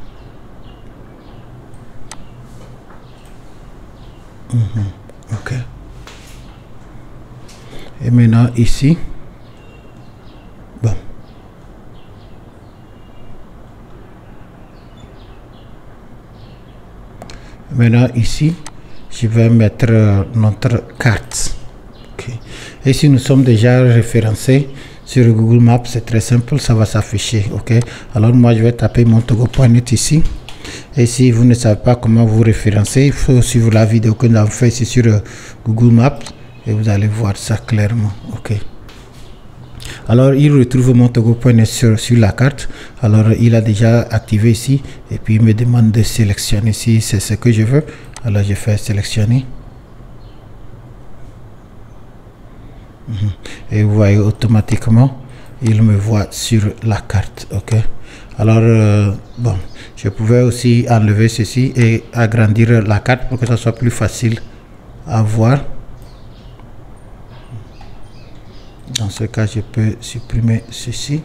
Ok. Et maintenant ici, bon. Maintenant ici, je vais mettre notre carte. Okay. Et si nous sommes déjà référencés sur Google Maps, c'est très simple, ça va s'afficher. Ok. Alors moi je vais taper montogo.net ici. Et si vous ne savez pas comment vous référencer, il faut suivre la vidéo que nous avons fait ici sur Google Maps et vous allez voir ça clairement. Ok. Alors il retrouve montogo.net sur la carte. Alors il a déjà activé ici et puis il me demande de sélectionner si c'est ce que je veux. Alors je fais sélectionner. Et vous voyez automatiquement il me voit sur la carte. Ok. Alors bon, je pouvais aussi enlever ceci et agrandir la carte pour que ça soit plus facile à voir. Dans ce cas, je peux supprimer ceci.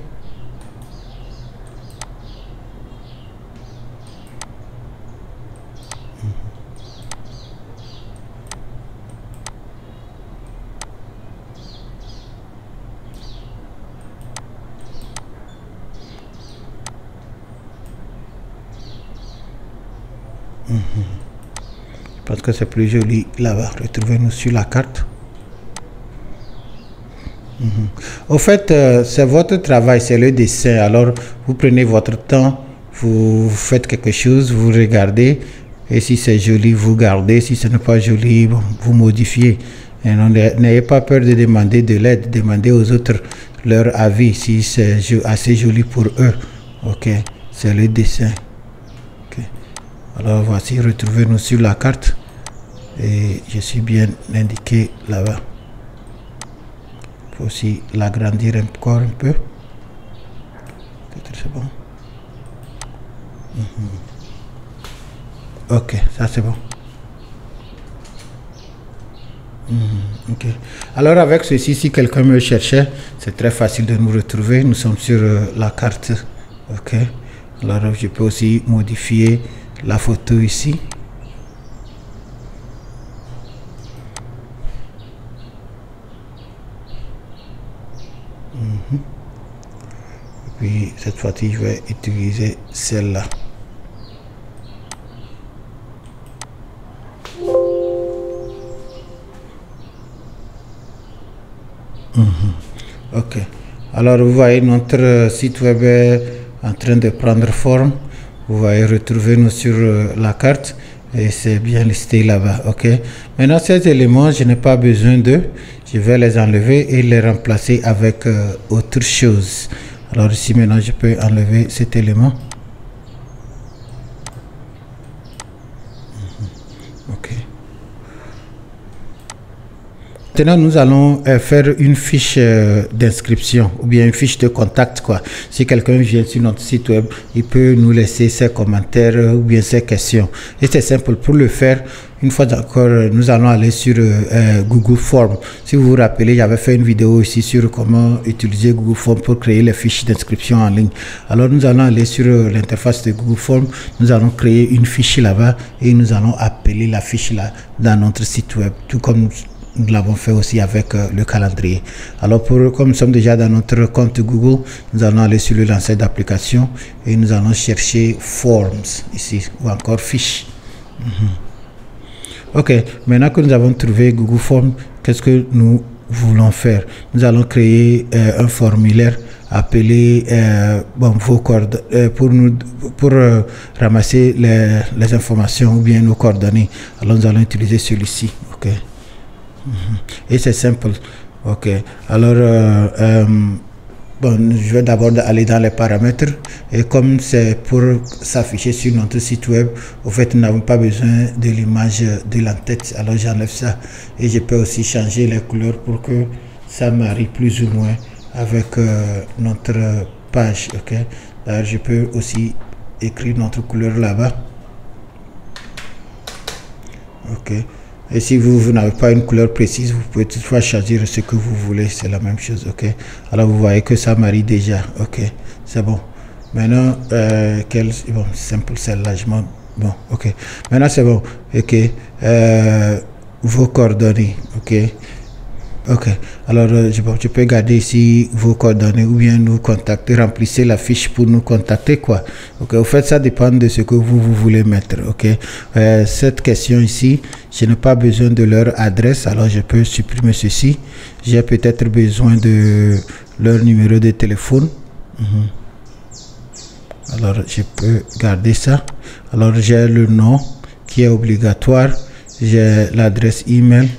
Je pense que c'est plus joli là-bas. Retrouvez-nous sur la carte. Au fait, c'est votre travail, c'est le dessin. Alors, vous prenez votre temps, vous faites quelque chose, vous regardez. Et si c'est joli, vous gardez. Si ce n'est pas joli, bon, vous modifiez. Et n'ayez pas peur de demander de l'aide. Demandez aux autres leur avis si c'est assez joli pour eux. Ok, c'est le dessin. Okay. Alors voici, retrouvez-nous sur la carte. Et je suis bien indiqué là-bas. Il faut aussi l'agrandir encore un peu. Peut-être c'est bon. Ok, ça c'est bon. Ok. Alors avec ceci, si quelqu'un me cherchait, c'est très facile de nous retrouver. Nous sommes sur la carte. Ok. Alors je peux aussi modifier la photo ici. Et puis cette fois-ci, je vais utiliser celle-là. Ok. Alors vous voyez notre site web est en train de prendre forme. Vous voyez retrouver nous sur la carte et c'est bien listé là-bas. Ok. Maintenant ces éléments, je n'ai pas besoin d'eux. Je vais les enlever et les remplacer avec autre chose. Alors ici maintenant je peux enlever cet élément. Ok. Maintenant, nous allons faire une fiche d'inscription ou bien une fiche de contact, quoi. Si quelqu'un vient sur notre site web, il peut nous laisser ses commentaires ou bien ses questions. Et c'est simple. Pour le faire, une fois encore, nous allons aller sur Google Form. Si vous vous rappelez, j'avais fait une vidéo ici sur comment utiliser Google Form pour créer les fiches d'inscription en ligne. Alors, nous allons aller sur l'interface de Google Form. Nous allons créer une fiche là-bas et nous allons appeler la fiche là dans notre site web, tout comme nous l'avons fait aussi avec le calendrier. Alors comme nous sommes déjà dans notre compte Google, nous allons aller sur le lanceur d'application et nous allons chercher Forms ici ou encore fiche. Ok, maintenant que nous avons trouvé Google Forms, qu'est-ce que nous voulons faire? Nous allons créer un formulaire appelé vos coordonnées pour ramasser les informations ou bien nos coordonnées. Alors nous allons utiliser celui-ci. Ok. Et c'est simple. Ok. Alors je vais d'abord aller dans les paramètres et comme c'est pour s'afficher sur notre site web, au fait nous n'avons pas besoin de l'image de l'entête. Alors j'enlève ça et je peux aussi changer les couleurs pour que ça marie plus ou moins avec notre page. Ok. Alors je peux aussi écrire notre couleur là-bas. Ok. Et si vous n'avez pas une couleur précise, vous pouvez toutefois choisir ce que vous voulez. C'est la même chose, ok. Alors vous voyez que ça marie déjà, ok. C'est bon. Maintenant, bon, simple, celle-là, bon, ok. Maintenant c'est bon, ok. Vos coordonnées, ok. Ok, alors je peux garder ici vos coordonnées ou bien nous contacter, remplissez la fiche pour nous contacter, quoi. Ok, au fait ça dépend de ce que vous voulez mettre, ok. Cette question ici, je n'ai pas besoin de leur adresse, alors je peux supprimer ceci. J'ai peut-être besoin de leur numéro de téléphone. Alors je peux garder ça. Alors j'ai le nom qui est obligatoire, j'ai l'adresse email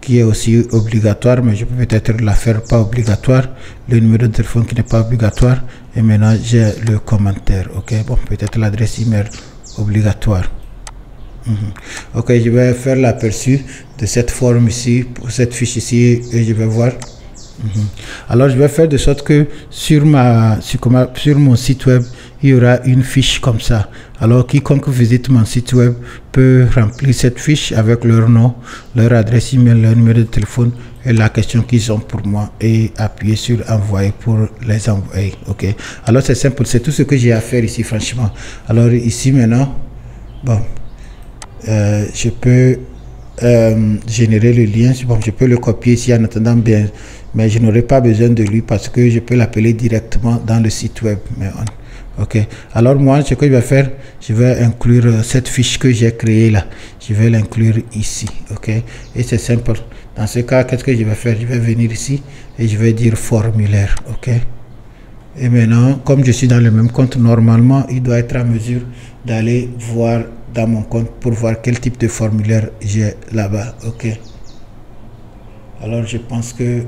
qui est aussi obligatoire, mais je peux peut-être la faire pas obligatoire, le numéro de téléphone qui n'est pas obligatoire, et maintenant j'ai le commentaire. Ok, bon, peut-être l'adresse email obligatoire. Ok, je vais faire l'aperçu de cette forme ici, pour cette fiche ici, et je vais voir. Alors je vais faire de sorte que sur mon site web il y aura une fiche comme ça. Alors quiconque visite mon site web peut remplir cette fiche avec leur nom, leur adresse email, leur numéro de téléphone et la question qu'ils ont pour moi et appuyer sur envoyer pour les envoyer. Ok, alors c'est simple, c'est tout ce que j'ai à faire ici franchement. Alors ici maintenant, bon, je peux générer le lien. Bon, je peux le copier ici en attendant bien, mais je n'aurai pas besoin de lui parce que je peux l'appeler directement dans le site web. Mais Ok, alors moi ce que je vais faire, je vais inclure cette fiche que j'ai créée là, je vais l'inclure ici. Ok, et c'est simple. Dans ce cas, qu'est-ce que je vais faire? Je vais venir ici et je vais dire formulaire. Ok, et maintenant, comme je suis dans le même compte, normalement il doit être en mesure d'aller voir dans mon compte pour voir quel type de formulaire j'ai là-bas. Ok, alors je pense que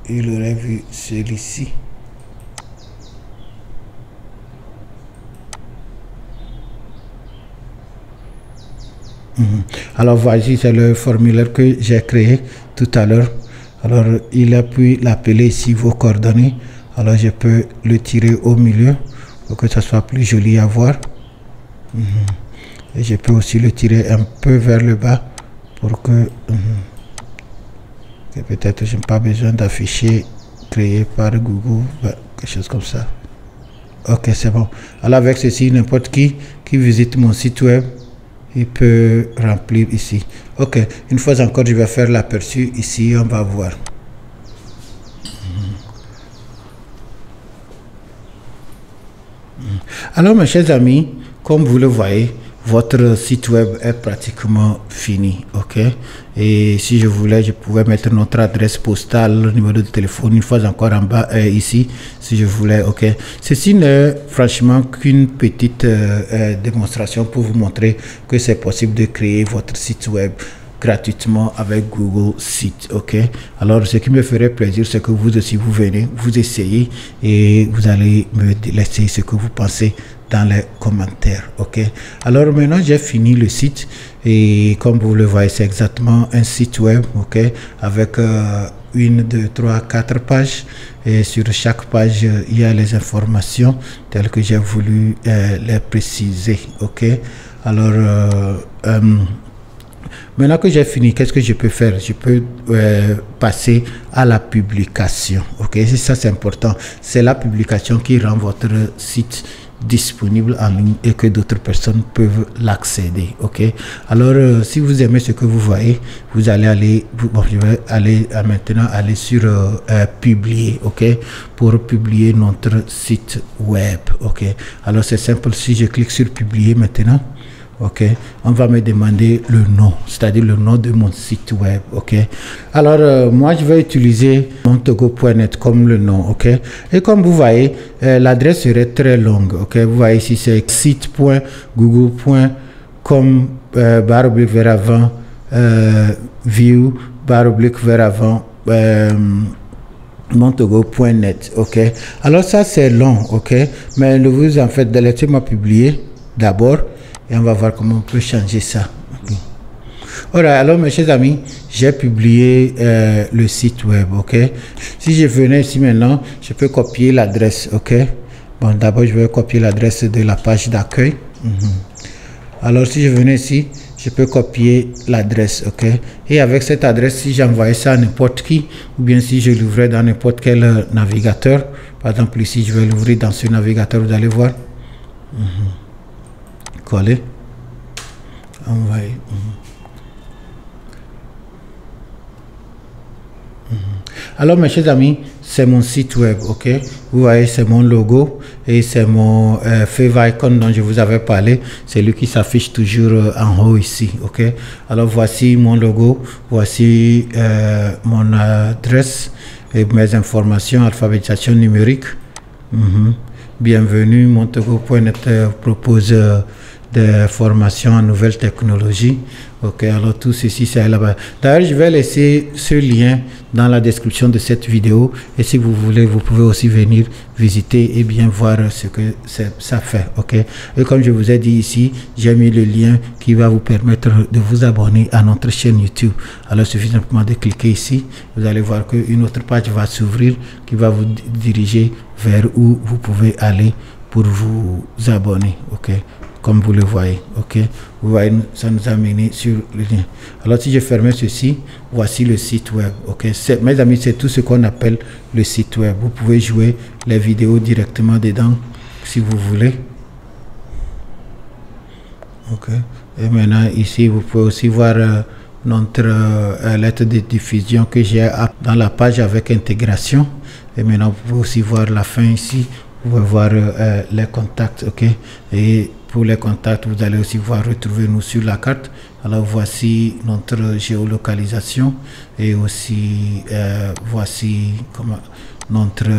il aurait vu celui-ci. Alors voici, c'est le formulaire que j'ai créé tout à l'heure. Alors il a pu l'appeler ici vos coordonnées. Alors je peux le tirer au milieu pour que ça soit plus joli à voir. Et je peux aussi le tirer un peu vers le bas pour que peut-être je n'ai pas besoin d'afficher créé par Google, quelque chose comme ça. Ok, c'est bon. Alors avec ceci, n'importe qui visite mon site web, il peut remplir ici. Ok, une fois encore, je vais faire l'aperçu ici, on va voir. Alors mes chers amis, comme vous le voyez, votre site web est pratiquement fini. Ok, et si je voulais, je pouvais mettre notre adresse postale, le numéro de téléphone une fois encore en bas ici, si je voulais. Ok, ceci n'est franchement qu'une petite démonstration pour vous montrer que c'est possible de créer votre site web gratuitement avec Google Sites. Ok, alors ce qui me ferait plaisir, c'est que vous aussi vous venez, vous essayez et vous allez me laisser ce que vous pensez dans les commentaires. Ok, alors maintenant j'ai fini le site et comme vous le voyez, c'est exactement un site web. Ok, avec 1, 2, 3, 4 pages, et sur chaque page il y a les informations telles que j'ai voulu les préciser. Ok, alors maintenant que j'ai fini, qu'est-ce que je peux faire? Je peux passer à la publication. Ok, ça c'est important. C'est la publication qui rend votre site disponible en ligne et que d'autres personnes peuvent l'accéder. Ok, alors si vous aimez ce que vous voyez, vous allez aller, bon, je vais aller maintenant aller sur publier. Ok, pour publier notre site web. Ok, alors c'est simple. Si je clique sur publier maintenant, ok, on va me demander le nom, c'est-à-dire le nom de mon site web. Ok, alors moi je vais utiliser montogo.net comme le nom. Ok, et comme vous voyez, l'adresse serait très longue. Ok, vous voyez ici c'est site.google.com // vers avant view / vers avant montogo.net. Ok, alors ça c'est long. Ok, mais vous en faites, laissez-moi publier d'abord et on va voir comment on peut changer ça. Okay. Alors mes chers amis, j'ai publié le site web. Ok, si je venais ici maintenant, je peux copier l'adresse. Ok, bon, d'abord je vais copier l'adresse de la page d'accueil. Alors si je venais ici, je peux copier l'adresse. Ok, et avec cette adresse, si j'envoyais ça à n'importe qui, ou bien si je l'ouvrais dans n'importe quel navigateur, par exemple ici je vais l'ouvrir dans ce navigateur, vous allez voir. Coller, envoyer. Alors mes chers amis, c'est mon site web. Ok, vous voyez, c'est mon logo et c'est mon favicon icon dont je vous avais parlé, c'est lui qui s'affiche toujours en haut ici. Ok, alors voici mon logo, voici mon adresse et mes informations, alphabétisation numérique. Bienvenue, montogo.net propose des formations en nouvelles technologies. Ok, alors tout ceci c'est là-bas. D'ailleurs, je vais laisser ce lien dans la description de cette vidéo et si vous voulez, vous pouvez aussi venir visiter et bien voir ce que ça fait. Ok, et comme je vous ai dit ici, j'ai mis le lien qui va vous permettre de vous abonner à notre chaîne YouTube. Alors il suffit simplement de cliquer ici, vous allez voir qu'une autre page va s'ouvrir qui va vous diriger vers où vous pouvez aller pour vous abonner. Ok, comme vous le voyez. Ok, vous voyez, ça nous a mené sur le lien. Alors si je ferme ceci, voici le site web. Ok, mes amis, c'est tout ce qu'on appelle le site web. Vous pouvez jouer les vidéos directement dedans si vous voulez. Ok, et maintenant ici vous pouvez aussi voir notre lettre de diffusion que j'ai dans la page avec intégration. Et maintenant vous pouvez aussi voir la fin ici vous pouvez voir les contacts, ok. Et pour les contacts, vous allez aussi voir retrouver nous sur la carte. Alors voici notre géolocalisation et aussi voici comment notre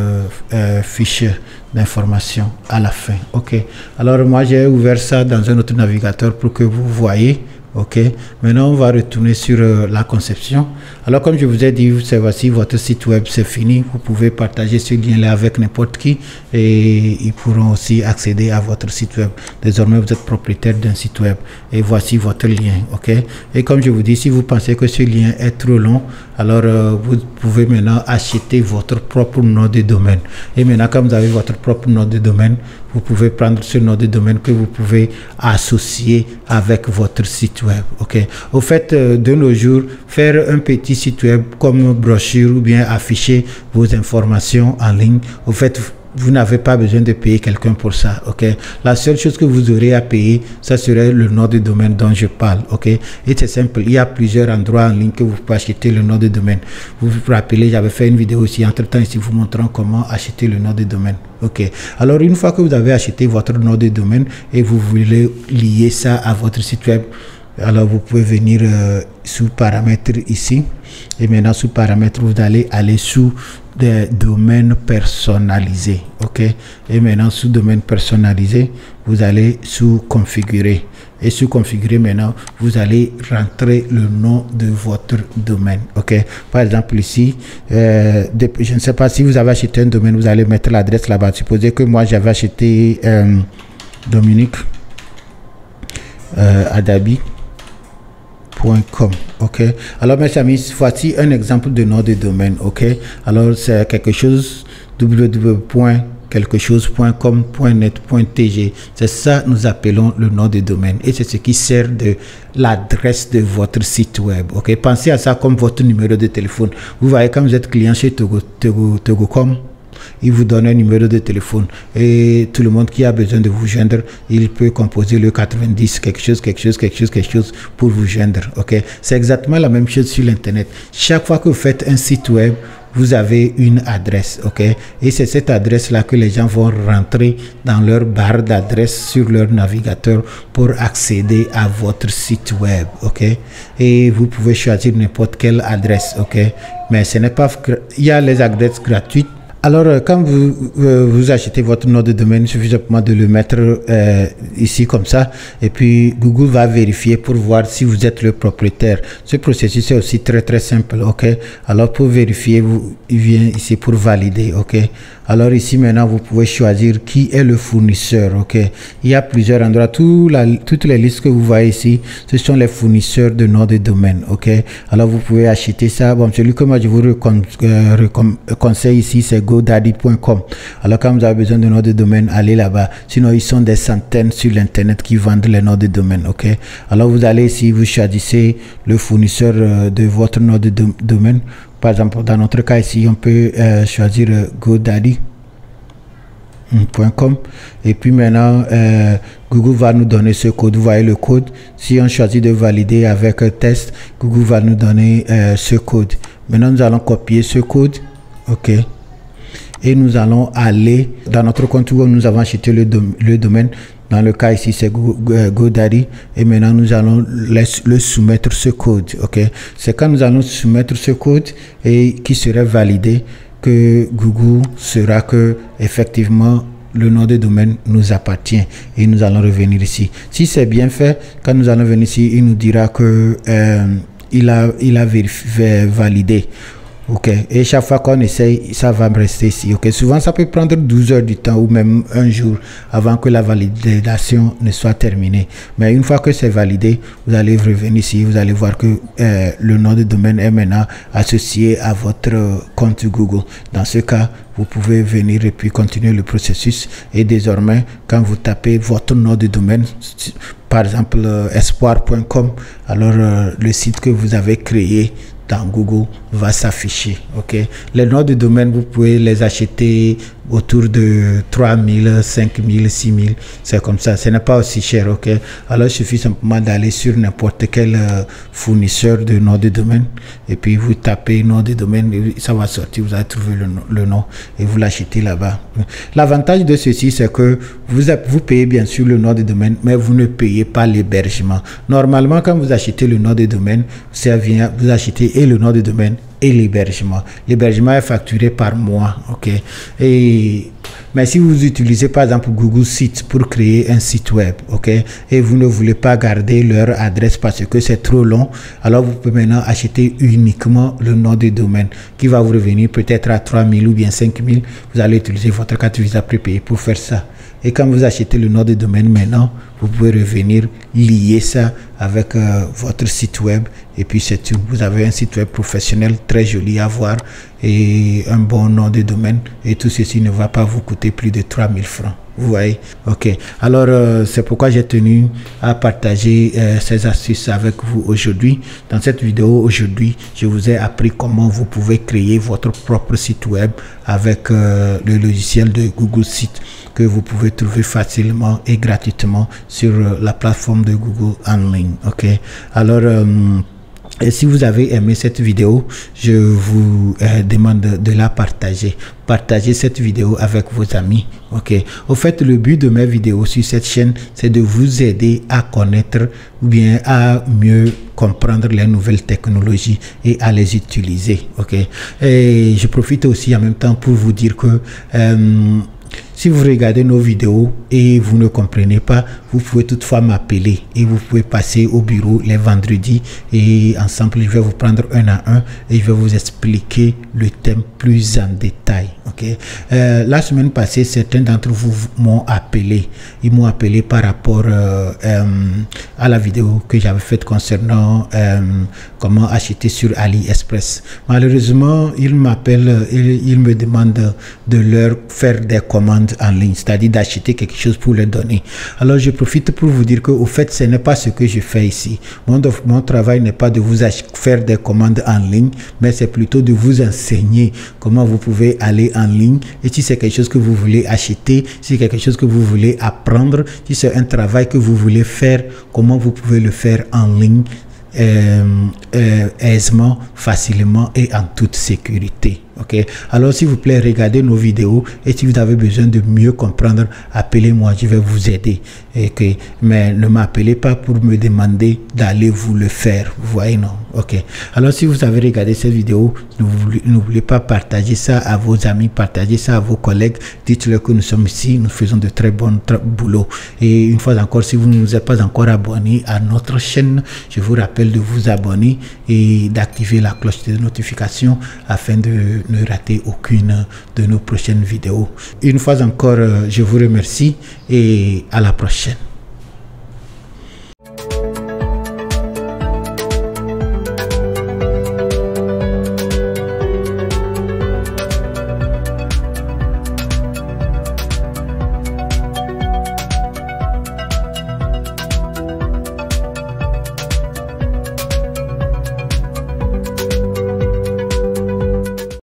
fichier d'information à la fin, ok. Alors moi j'ai ouvert ça dans un autre navigateur pour que vous voyez. Ok, maintenant on va retourner sur la conception. Alors comme je vous ai dit, c'est voici votre site web, c'est fini. Vous pouvez partager ce lien là avec n'importe qui et ils pourront aussi accéder à votre site web. Désormais vous êtes propriétaire d'un site web et voici votre lien, ok. Et comme je vous dis, si vous pensez que ce lien est trop long, alors vous pouvez maintenant acheter votre propre nom de domaine. Et maintenant quand vous avez votre propre nom de domaine, vous pouvez prendre ce nom de domaine que vous pouvez associer avec votre site web, ok. Au fait, de nos jours, faire un petit site web comme brochure ou bien afficher vos informations en ligne, au fait, vous n'avez pas besoin de payer quelqu'un pour ça, ok. La seule chose que vous aurez à payer, ça serait le nom de domaine dont je parle, ok. Et c'est simple, il y a plusieurs endroits en ligne que vous pouvez acheter le nom de domaine. Vous vous rappelez, j'avais fait une vidéo aussi entre temps ici vous montrant comment acheter le nom de domaine, ok. Alors une fois que vous avez acheté votre nom de domaine et vous voulez lier ça à votre site web, alors vous pouvez venir sous paramètres ici et maintenant sous paramètres vous allez aller sous des domaines personnalisés, ok. Et maintenant sous domaine personnalisé vous allez sous configurer et sous configurer maintenant vous allez rentrer le nom de votre domaine, ok. Par exemple ici je ne sais pas si vous avez acheté un domaine, vous allez mettre l'adresse là-bas. Supposez que moi j'avais acheté Dominique Adabi.com, ok. Alors mes amis, voici un exemple de nom de domaine, ok. Alors c'est quelque chose www.quelquechose.com.net.tg, c'est ça nous appelons le nom de domaine et c'est ce qui sert de l'adresse de votre site web, ok. Pensez à ça comme votre numéro de téléphone. Vous voyez, quand vous êtes client chez Togocom, il vous donne un numéro de téléphone et tout le monde qui a besoin de vous joindre, il peut composer le 90 quelque chose pour vous joindre, ok. C'est exactement la même chose sur l'internet. Chaque fois que vous faites un site web, vous avez une adresse, ok. Et c'est cette adresse là que les gens vont rentrer dans leur barre d'adresse sur leur navigateur pour accéder à votre site web, ok. Et vous pouvez choisir n'importe quelle adresse, ok. Mais ce n'est pas, il y a les adresses gratuites. Alors, quand vous achetez votre nom de domaine, il suffit simplement de le mettre ici comme ça. Et puis, Google va vérifier pour voir si vous êtes le propriétaire. Ce processus est aussi très simple, ok. Alors, pour vérifier, il vient ici pour valider, ok. Alors ici maintenant vous pouvez choisir qui est le fournisseur, ok. Il y a plusieurs endroits, toutes les listes que vous voyez ici, ce sont les fournisseurs de noms de domaine, ok. Alors vous pouvez acheter ça. Bon, celui que moi je vous conseille ici, c'est GoDaddy.com. Alors quand vous avez besoin de noms de domaine, allez là-bas. Sinon ils sont des centaines sur l'internet qui vendent les noms de domaine, ok. Alors vous allez ici, vous choisissez le fournisseur de votre nom de domaine. Par exemple, dans notre cas ici, on peut choisir GoDaddy.com et puis maintenant Google va nous donner ce code. Vous voyez le code. Si on choisit de valider avec un test, Google va nous donner ce code. Maintenant nous allons copier ce code, ok, et nous allons aller dans notre compte où nous avons acheté le domaine. Dans le cas ici, c'est GoDaddy. Et maintenant, nous allons le soumettre ce code. Ok. C'est quand nous allons soumettre ce code et qui serait validé que Google saura que effectivement le nom de domaine nous appartient. Et nous allons revenir ici. Si c'est bien fait, quand nous allons venir ici, il nous dira que il a validé. Ok, et chaque fois qu'on essaye, ça va me rester ici. Ok, souvent ça peut prendre 12 heures du temps ou même un jour avant que la validation ne soit terminée. Mais une fois que c'est validé, vous allez revenir ici, vous allez voir que le nom de domaine est maintenant associé à votre compte Google. Dans ce cas, vous pouvez venir et puis continuer le processus. Et désormais, quand vous tapez votre nom de domaine, par exemple espoir.com, alors le site que vous avez créé dans Google va s'afficher, ok. Les noms de domaine, vous pouvez les acheter autour de 3000, 5000, 6000, c'est comme ça. Ce n'est pas aussi cher, ok? Alors il suffit simplement d'aller sur n'importe quel fournisseur de nom de domaine et puis vous tapez nom de domaine et ça va sortir, vous allez trouver le nom et vous l'achetez là-bas. L'avantage de ceci, c'est que vous payez bien sûr le nom de domaine, mais vous ne payez pas l'hébergement. Normalement, quand vous achetez le nom de domaine, ça vient, vous achetez et le nom de domaine et l'hébergement. L'hébergement est facturé par mois, ok? Mais si vous utilisez par exemple Google Sites pour créer un site web, ok, et vous ne voulez pas garder leur adresse parce que c'est trop long, alors vous pouvez maintenant acheter uniquement le nom de domaine qui va vous revenir peut-être à 3000 ou bien 5000. Vous allez utiliser votre carte Visa prépayée pour faire ça. Et quand vous achetez le nom de domaine maintenant, vous pouvez revenir lier ça avec votre site web et puis c'est tout. Vous avez un site web professionnel très joli à voir et un bon nom de domaine et tout ceci ne va pas vous coûter plus de 3000 francs. Vous voyez? Ok. Alors, c'est pourquoi j'ai tenu à partager ces astuces avec vous aujourd'hui. Dans cette vidéo, aujourd'hui, je vous ai appris comment vous pouvez créer votre propre site web avec le logiciel de Google Sites que vous pouvez trouver facilement et gratuitement sur la plateforme de Google en ligne. Ok. Alors, et si vous avez aimé cette vidéo, je vous demande de la partager. Partagez cette vidéo avec vos amis. Ok. Au fait, le but de mes vidéos sur cette chaîne, c'est de vous aider à connaître ou bien à mieux comprendre les nouvelles technologies et à les utiliser. Ok. Et je profite aussi en même temps pour vous dire que si vous regardez nos vidéos et vous ne comprenez pas, vous pouvez toutefois m'appeler et vous pouvez passer au bureau les vendredis et ensemble, je vais vous prendre un à un et je vais vous expliquer le thème plus en détail. Ok. La semaine passée, certains d'entre vous m'ont appelé. Ils m'ont appelé par rapport à la vidéo que j'avais faite concernant comment acheter sur AliExpress. Malheureusement, ils m'appellent et ils me demandent de leur faire des commandes en ligne, c'est-à-dire d'acheter quelque chose pour leur donner. Alors je profite pour vous dire que au fait ce n'est pas ce que je fais ici. Mon travail n'est pas de vous faire des commandes en ligne, mais c'est plutôt de vous enseigner comment vous pouvez aller en ligne et si c'est quelque chose que vous voulez acheter, si c'est quelque chose que vous voulez apprendre, si c'est un travail que vous voulez faire, comment vous pouvez le faire en ligne aisément, facilement et en toute sécurité. Ok. Alors s'il vous plaît, regardez nos vidéos et si vous avez besoin de mieux comprendre, appelez-moi, je vais vous aider. Okay. Mais ne m'appelez pas pour me demander d'aller vous le faire. Vous voyez, non? Ok. Alors si vous avez regardé cette vidéo, n'oubliez pas partager ça à vos amis, partager ça à vos collègues. Dites-leur que nous sommes ici, nous faisons de très bons boulot. Et une fois encore, si vous ne vous êtes pas encore abonné à notre chaîne, je vous rappelle de vous abonner et d'activer la cloche de notification afin de ne rater aucune de nos prochaines vidéos. Une fois encore, je vous remercie et à la prochaine.